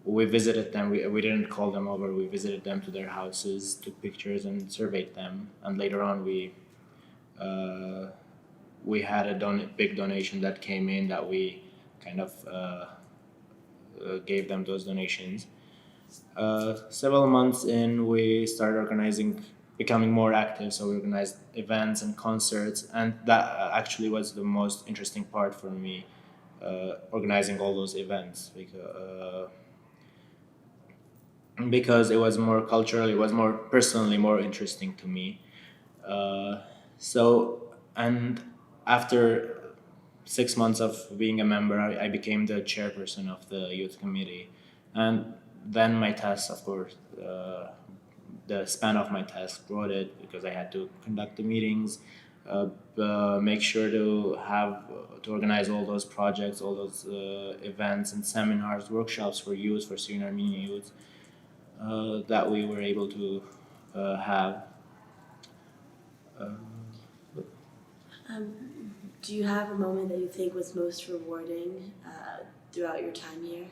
We visited them. We didn't call them over. We visited them to their houses, took pictures, and surveyed them. And later on, we had a big donation that came in that we kind of gave them those donations. Several months in, we started becoming more active. So we organized events and concerts, and that actually was the most interesting part for me, organizing all those events, because it was more cultural, it was more personally more interesting to me. And after 6 months of being a member, I became the chairperson of the youth committee. And then my tasks, of course, the span of my tasks broadened because I had to conduct the meetings, make sure to organize all those projects, all those events and seminars, workshops for youth, for Syrian Armenian youth, that we were able to have. Um, do you have a moment that you think was most rewarding throughout your time here?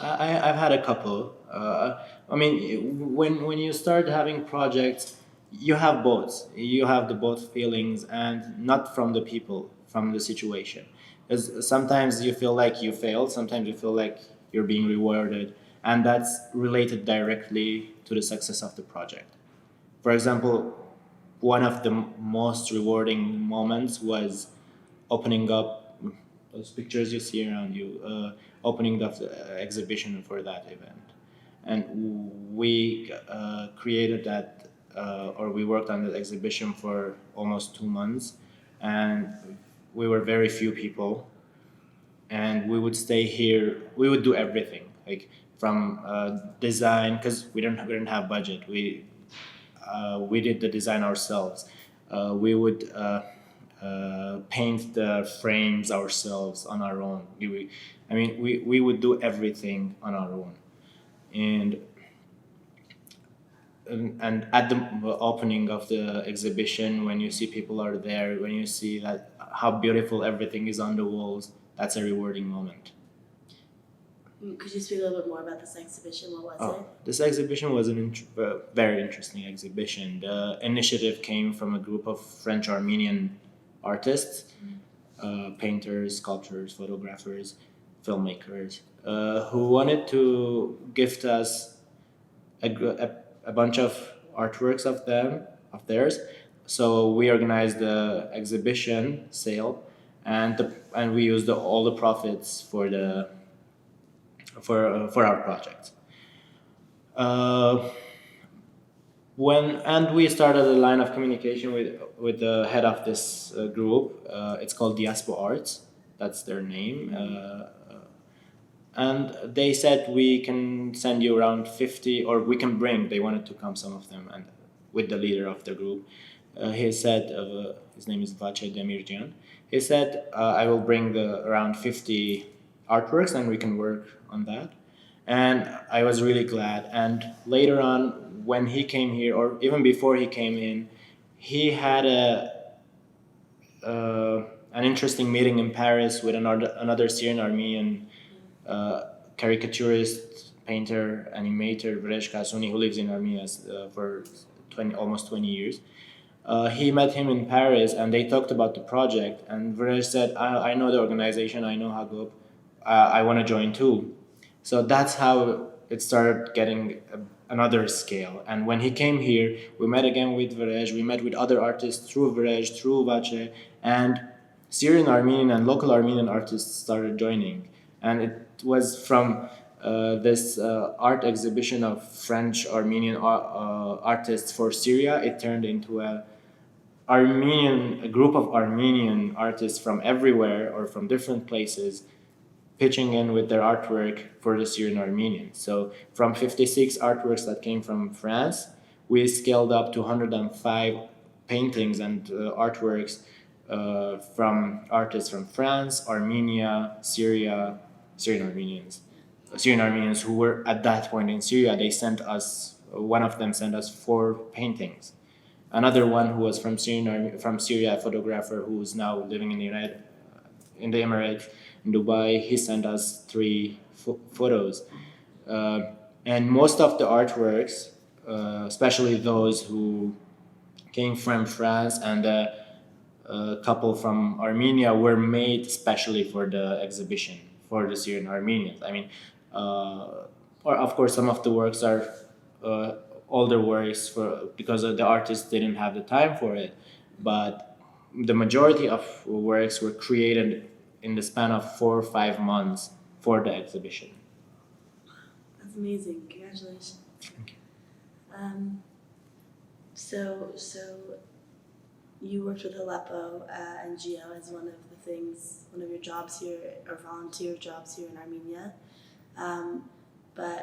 I've had a couple. I mean, when you start having projects, you have both. You have the both feelings, and not from the people, from the situation. Because sometimes you feel like you failed, sometimes you feel like you're being rewarded, and that's related directly to the success of the project. For example, one of the most rewarding moments was opening up those pictures you see around you, opening up the exhibition for that event. And we created that, or we worked on that exhibition for almost 2 months. And we were very few people. And we would stay here, we would do everything, like from design, because we didn't have budget. We did the design ourselves. We would paint the frames ourselves on our own. We would do everything on our own. And and at the opening of the exhibition, when you see people are there, when you see that how beautiful everything is on the walls, that's a rewarding moment. Could you speak a little bit more about this exhibition? What was it? This exhibition was a very interesting exhibition. The initiative came from a group of French Armenian artists, painters, sculptors, photographers, filmmakers, who wanted to gift us a bunch of artworks of theirs. So we organized the exhibition sale, and we used all the profits for our project. We started a line of communication with the head of this group. It's called Diaspora Arts. That's their name. And they said we can send you around 50, or we can bring. They wanted to come, some of them, and with the leader of the group. He said, his name is Vache Demirjian. He said, I will bring around 50 artworks, and we can work on that. And I was really glad. And later on, when he came here, or even before he came in, he had an interesting meeting in Paris with another Syrian Armenian caricaturist, painter, animator, Vrej Kasuni, who lives in Armenia for almost 20 years. He met him in Paris, and they talked about the project. And Vrej said, I know the organization, I know Hagop, I want to join too. So that's how it started getting another scale. And when he came here, we met again with Vrej, we met with other artists through Vrej, through Vache, and Syrian Armenian and local Armenian artists started joining. And it was from this art exhibition of French Armenian artists for Syria, it turned into a group of Armenian artists from everywhere or from different places pitching in with their artwork for the Syrian Armenians. So from 56 artworks that came from France, we scaled up to 105 paintings and artworks from artists from France, Armenia, Syria, Syrian Armenians who were at that point in Syria. They sent us, one of them sent us 4 paintings. Another one who was from Syria, a photographer who is now living in the Emirates, in Dubai, he sent us 3 photos. And most of the artworks, especially those who came from France and a couple from Armenia, were made specially for the exhibition, for the Syrian Armenians. Or of course, some of the works are older works because the artists didn't have the time for it. But the majority of works were created in the span of 4 or 5 months for the exhibition. That's amazing. Congratulations. Thank you. So you worked with Aleppo NGO as one of your jobs here, or volunteer jobs here in Armenia. But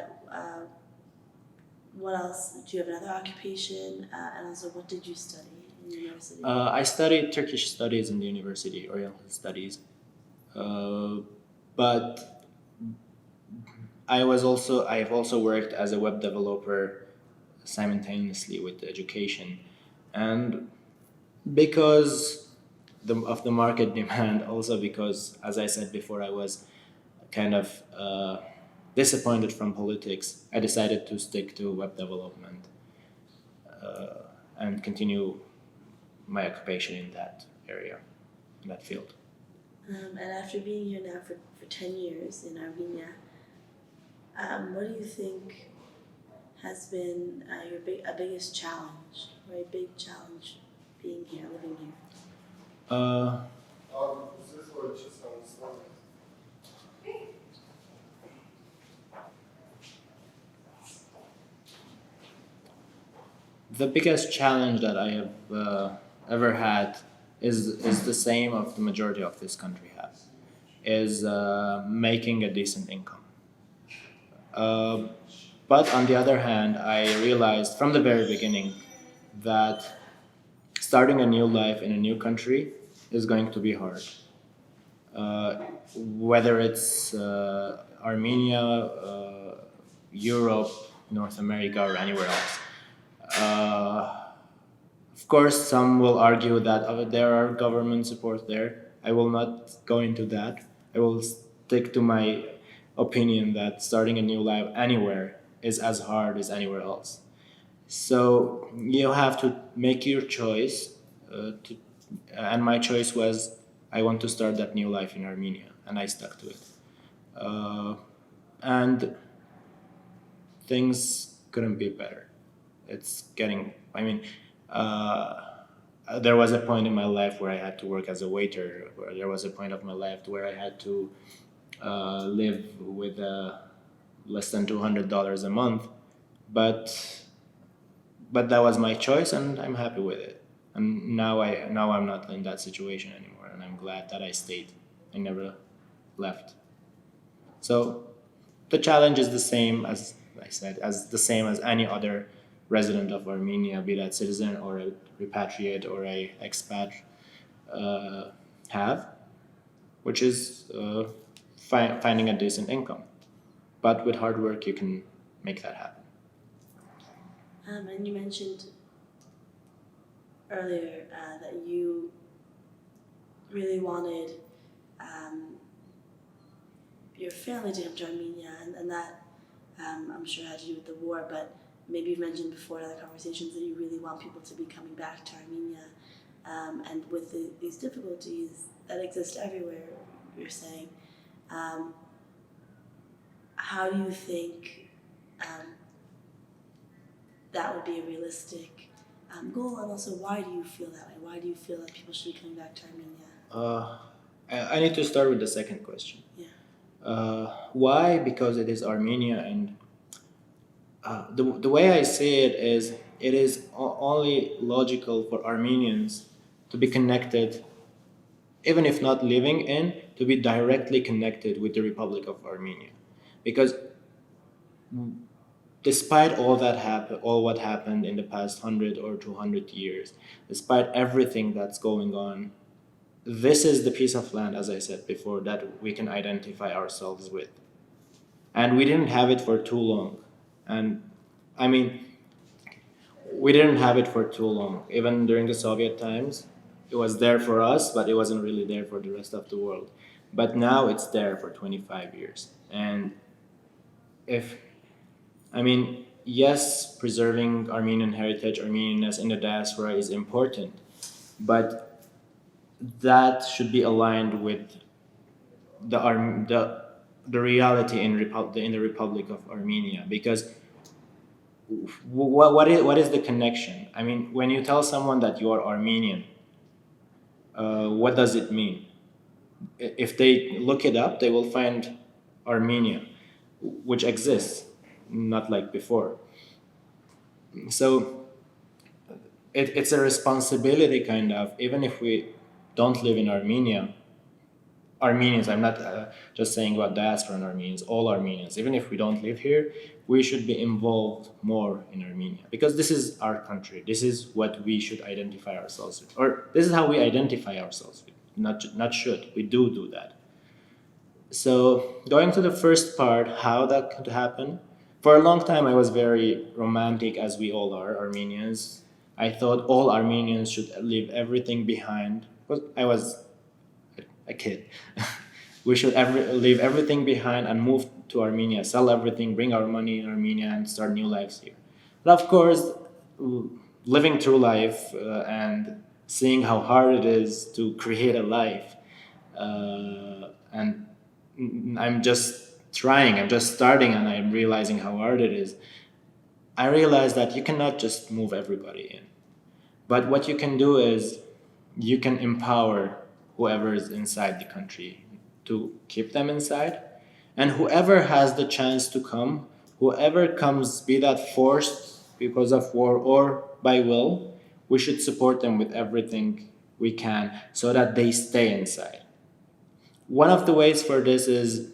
what else? Do you have another occupation? And also, what did you study in university? I studied Turkish studies in the university, Oriental studies, but I've also worked as a web developer simultaneously with education, and because of the market demand, also because, as I said before, I was kind of disappointed from politics, I decided to stick to web development and continue my occupation in that area, in that field. And after being here now for 10 years in Armenia, what do you think has been a biggest challenge, or a big challenge being here, living here? The biggest challenge that I have ever had is the same of the majority of this country has, is making a decent income. Uh, but on the other hand, I realized from the very beginning that starting a new life in a new country is going to be hard. Uh, whether it's Armenia, Europe, North America, or anywhere else. Of course, some will argue that there are government support there. I will not go into that. I will stick to my opinion that starting a new life anywhere is as hard as anywhere else. So you have to make your choice. And my choice was I want to start that new life in Armenia, and I stuck to it. And things couldn't be better. It's getting, I mean, there was a point in my life where I had to work as a waiter, where there was a point of my life where I had to live with less than $200 a month, but that was my choice, and I'm happy with it. And now I'm not in that situation anymore, and I'm glad that I stayed. I never left. So the challenge is the same, as I said, as the same as any other resident of Armenia, be that citizen or a repatriate or a expat have, which is finding a decent income. But with hard work, you can make that happen. And you mentioned earlier that you really wanted your family to come to Armenia, and that I'm sure had to do with the war, but maybe you've mentioned before in other conversations that you really want people to be coming back to Armenia, and with these difficulties that exist everywhere, you're saying, how do you think that would be a realistic goal, and also why do you feel that way? Why do you feel that people should be coming back to Armenia? I need to start with the second question. Yeah. Why? Because it is Armenia, and the way I see it is only logical for Armenians to be connected, even if not living in, to be directly connected with the Republic of Armenia, because despite all what happened in the past 100 or 200 years, despite everything that's going on, this is the piece of land, as I said before, that we can identify ourselves with. And we didn't have it for too long. And I mean, we didn't have it for too long. Even during the Soviet times, it was there for us, but it wasn't really there for the rest of the world. But now it's there for 25 years. And yes, preserving Armenian heritage, Armenianness in the diaspora is important, but that should be aligned with the reality in the Republic of Armenia, because what is the connection? I mean, when you tell someone that you are Armenian, what does it mean? If they look it up, they will find Armenia, which exists, not like before. So it's a responsibility, kind of, even if we don't live in Armenia, Armenians. I'm not just saying about diasporan Armenians, all Armenians. Even if we don't live here, we should be involved more in Armenia because this is our country. This is what we should identify ourselves with, or this is how we identify ourselves with. Not should. We do that. So going to the first part, how that could happen. For a long time, I was very romantic, as we all are, Armenians. I thought all Armenians should leave everything behind. I was a kid. We should leave everything behind and move to Armenia, sell everything, bring our money in Armenia, and start new lives here. But of course, living through life and seeing how hard it is to create a life, and I'm just trying, I'm just starting, and I'm realizing how hard it is. I realized that you cannot just move everybody in. But what you can do is you can empower whoever is inside the country to keep them inside. And whoever has the chance to come, whoever comes, be that forced because of war or by will, we should support them with everything we can so that they stay inside. One of the ways for this is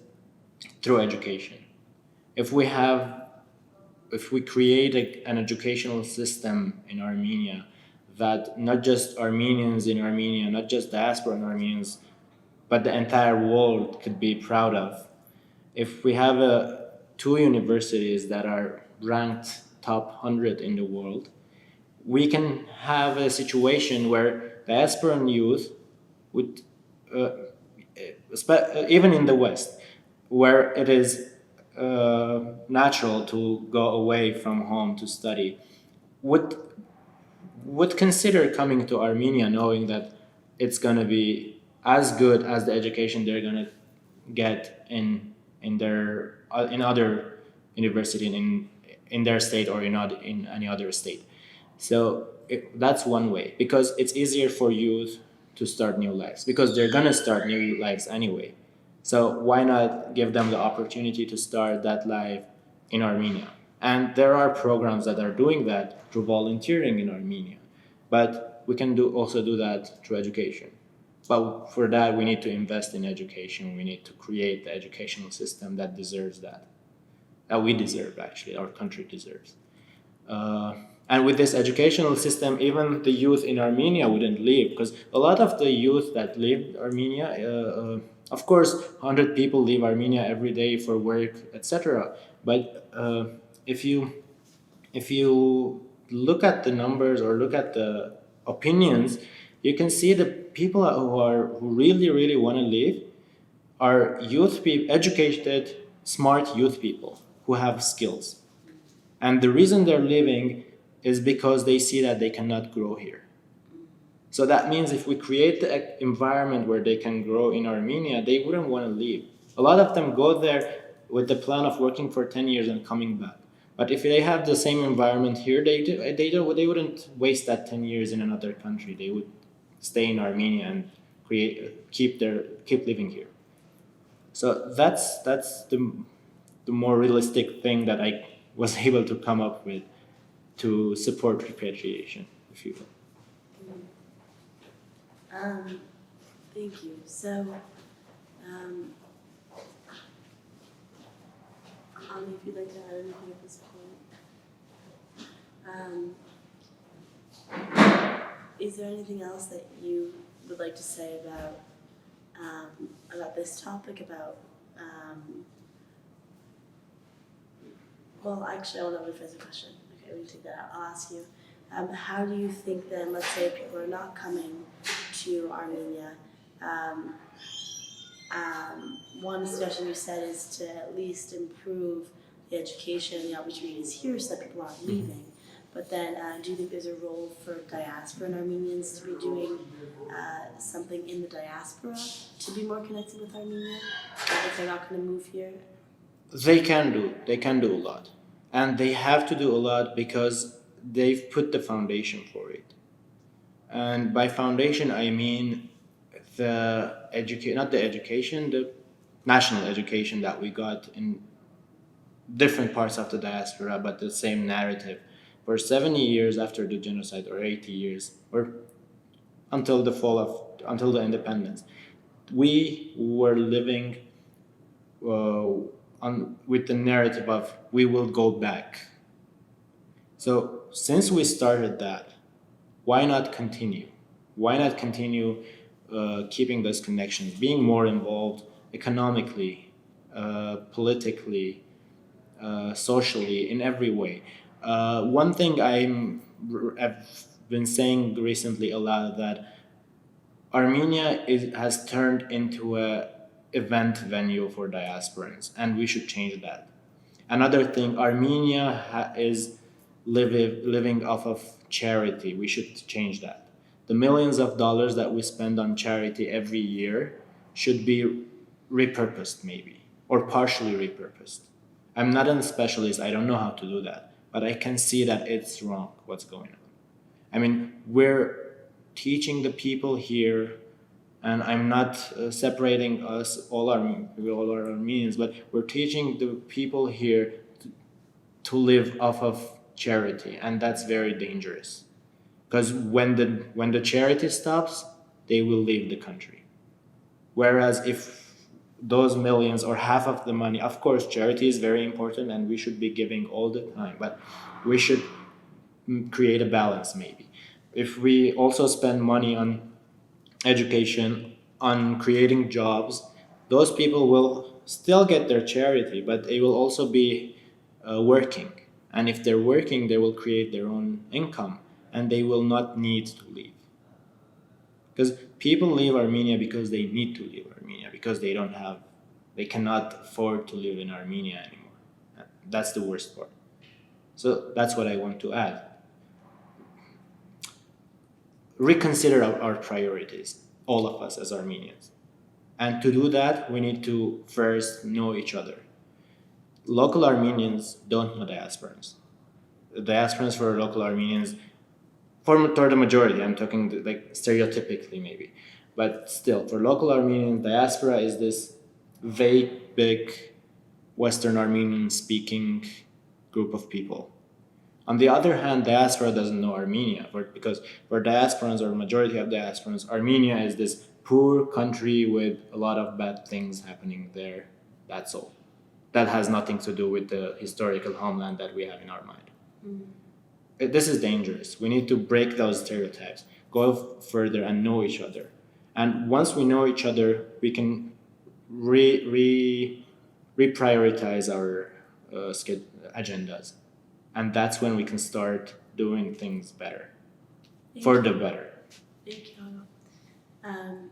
through education. If we create an educational system in Armenia that not just Armenians in Armenia, not just diaspora Armenians, but the entire world could be proud of. If we have two universities that are ranked top 100 in the world, we can have a situation where diasporan youth would, even in the West, where it is natural to go away from home to study, would consider coming to Armenia knowing that it's going to be as good as the education they're going to get in their in other university in their state or in any other state. So that's one way, because it's easier for youth to start new lives because they're going to start new lives anyway. So why not give them the opportunity to start that life in Armenia? And there are programs that are doing that through volunteering in Armenia. But we can also do that through education. But for that, we need to invest in education. We need to create the educational system that deserves that we deserve, actually, our country deserves. And with this educational system, even the youth in Armenia wouldn't leave, because a lot of the youth that leave Armenia, of course, 100 people leave Armenia every day for work, etc. But if you look at the numbers or look at the opinions, you can see the people who really want to leave are youth people, educated, smart youth people who have skills. And the reason they're leaving is because they see that they cannot grow here. So that means if we create the environment where they can grow in Armenia, they wouldn't want to leave. A lot of them go there with the plan of working for 10 years and coming back. But if they have the same environment here, they wouldn't waste that 10 years in another country. They would stay in Armenia and keep living here. So that's the more realistic thing that I was able to come up with to support repatriation, if you will. Thank you. So, if you'd like to add anything at this point. Is there anything else that you would like to say about this topic, well, actually, I want to rephrase the question. Okay, we can take that out. I'll ask you, how do you think then, let's say people are not coming to Armenia, one suggestion you said is to at least improve the education and the opportunities here so that people aren't leaving. But then, do you think there's a role for diasporan Armenians to be doing something in the diaspora to be more connected with Armenia, if they're not going to move here? They can do a lot, and they have to do a lot because they've put the foundation for it. And by foundation, I mean the national education that we got in different parts of the diaspora, but the same narrative. For 70 years after the genocide, or 80 years, or until the independence, we were living with the narrative of we will go back. So since we started that, why not continue? Why not continue keeping those connections, being more involved economically, politically, socially, in every way? One thing I've been saying recently a lot that has turned into a event venue for diasporans, and we should change that. Another thing, Armenia is living off of charity. We should change that. The millions of dollars that we spend on charity every year should be repurposed, maybe, or partially repurposed. I'm not a specialist, I don't know how to do that, but I can see that it's wrong what's going on. I mean, we're teaching the people here, and I'm not separating us, we all are Armenians, but we're teaching the people here to live off of charity, and that's very dangerous. Because when the charity stops, they will leave the country. Whereas if those millions or half of the money, of course, charity is very important, and we should be giving all the time, but we should create a balance maybe. If we also spend money on education, on creating jobs, those people will still get their charity, but they will also be working. And if they're working, they will create their own income, and they will not need to leave. Because people leave Armenia because they need to leave Armenia, because they cannot afford to live in Armenia anymore. That's the worst part. So that's what I want to add. Reconsider our priorities, all of us as Armenians. And to do that, we need to first know each other. Local Armenians don't know diasporans. The diasporans for local Armenians, for the majority, I'm talking like stereotypically maybe, but still, for local Armenians, diaspora is this vague, big, Western Armenian speaking group of people. On the other hand, diaspora doesn't know Armenia, because for diasporans, or majority of diasporans, Armenia is this poor country with a lot of bad things happening there. That's all. That has nothing to do with the historical homeland that we have in our mind. This is dangerous. We need to break those stereotypes, go further and know each other. And once we know each other, we can reprioritize our agendas. And that's when we can start doing things better, for the better. Thank you, Hagop.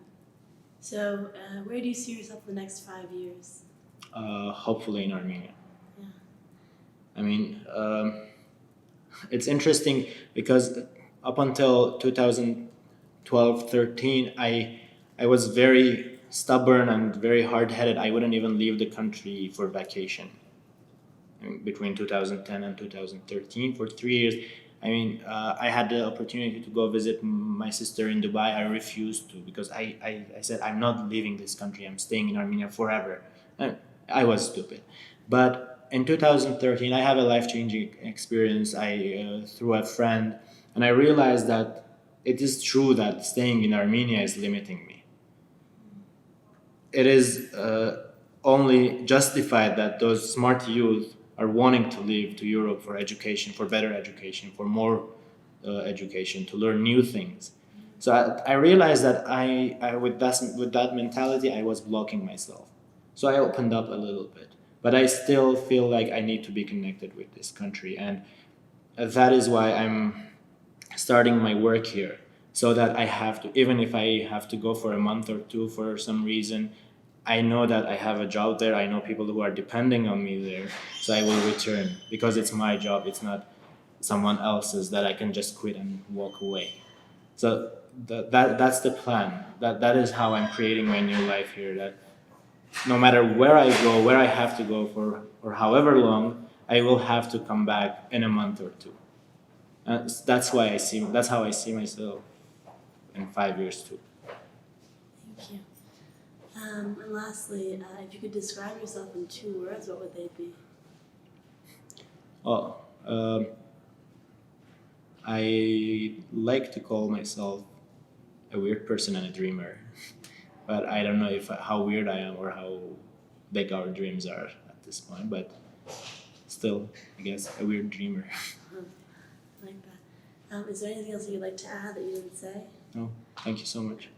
So, where do you see yourself in the next 5 years? Hopefully in Armenia. Yeah. I mean, it's interesting because up until 2012, 13, I was very stubborn and very hard-headed. I wouldn't even leave the country for vacation. I mean, between 2010 and 2013, for 3 years, I had the opportunity to go visit my sister in Dubai. I refused to, because I said, I'm not leaving this country. I'm staying in Armenia forever. And I was stupid. But in 2013, I had a life-changing experience through a friend, and I realized that it is true that staying in Armenia is limiting me. It is only justified that those smart youth are wanting to leave to Europe for education, for better education, for more education, to learn new things. So I realized that with that mentality, I was blocking myself. So I opened up a little bit. But I still feel like I need to be connected with this country. And that is why I'm starting my work here. So that I have to, even if I have to go for a month or two for some reason, I know that I have a job there. I know people who are depending on me there. So I will return, because it's my job. It's not someone else's that I can just quit and walk away. So that's the plan. That is how I'm creating my new life here. That no matter where I go, where I have to go for, or however long, I will have to come back in a month or two. That's how I see myself in 5 years too. Thank you. And lastly, if you could describe yourself in 2 words, what would they be? I like to call myself a weird person and a dreamer. but I don't know if how weird I am or how big our dreams are at this point. But still, I guess a weird dreamer. I like that. Is there anything else you'd like to add that you didn't say? No, thank you so much.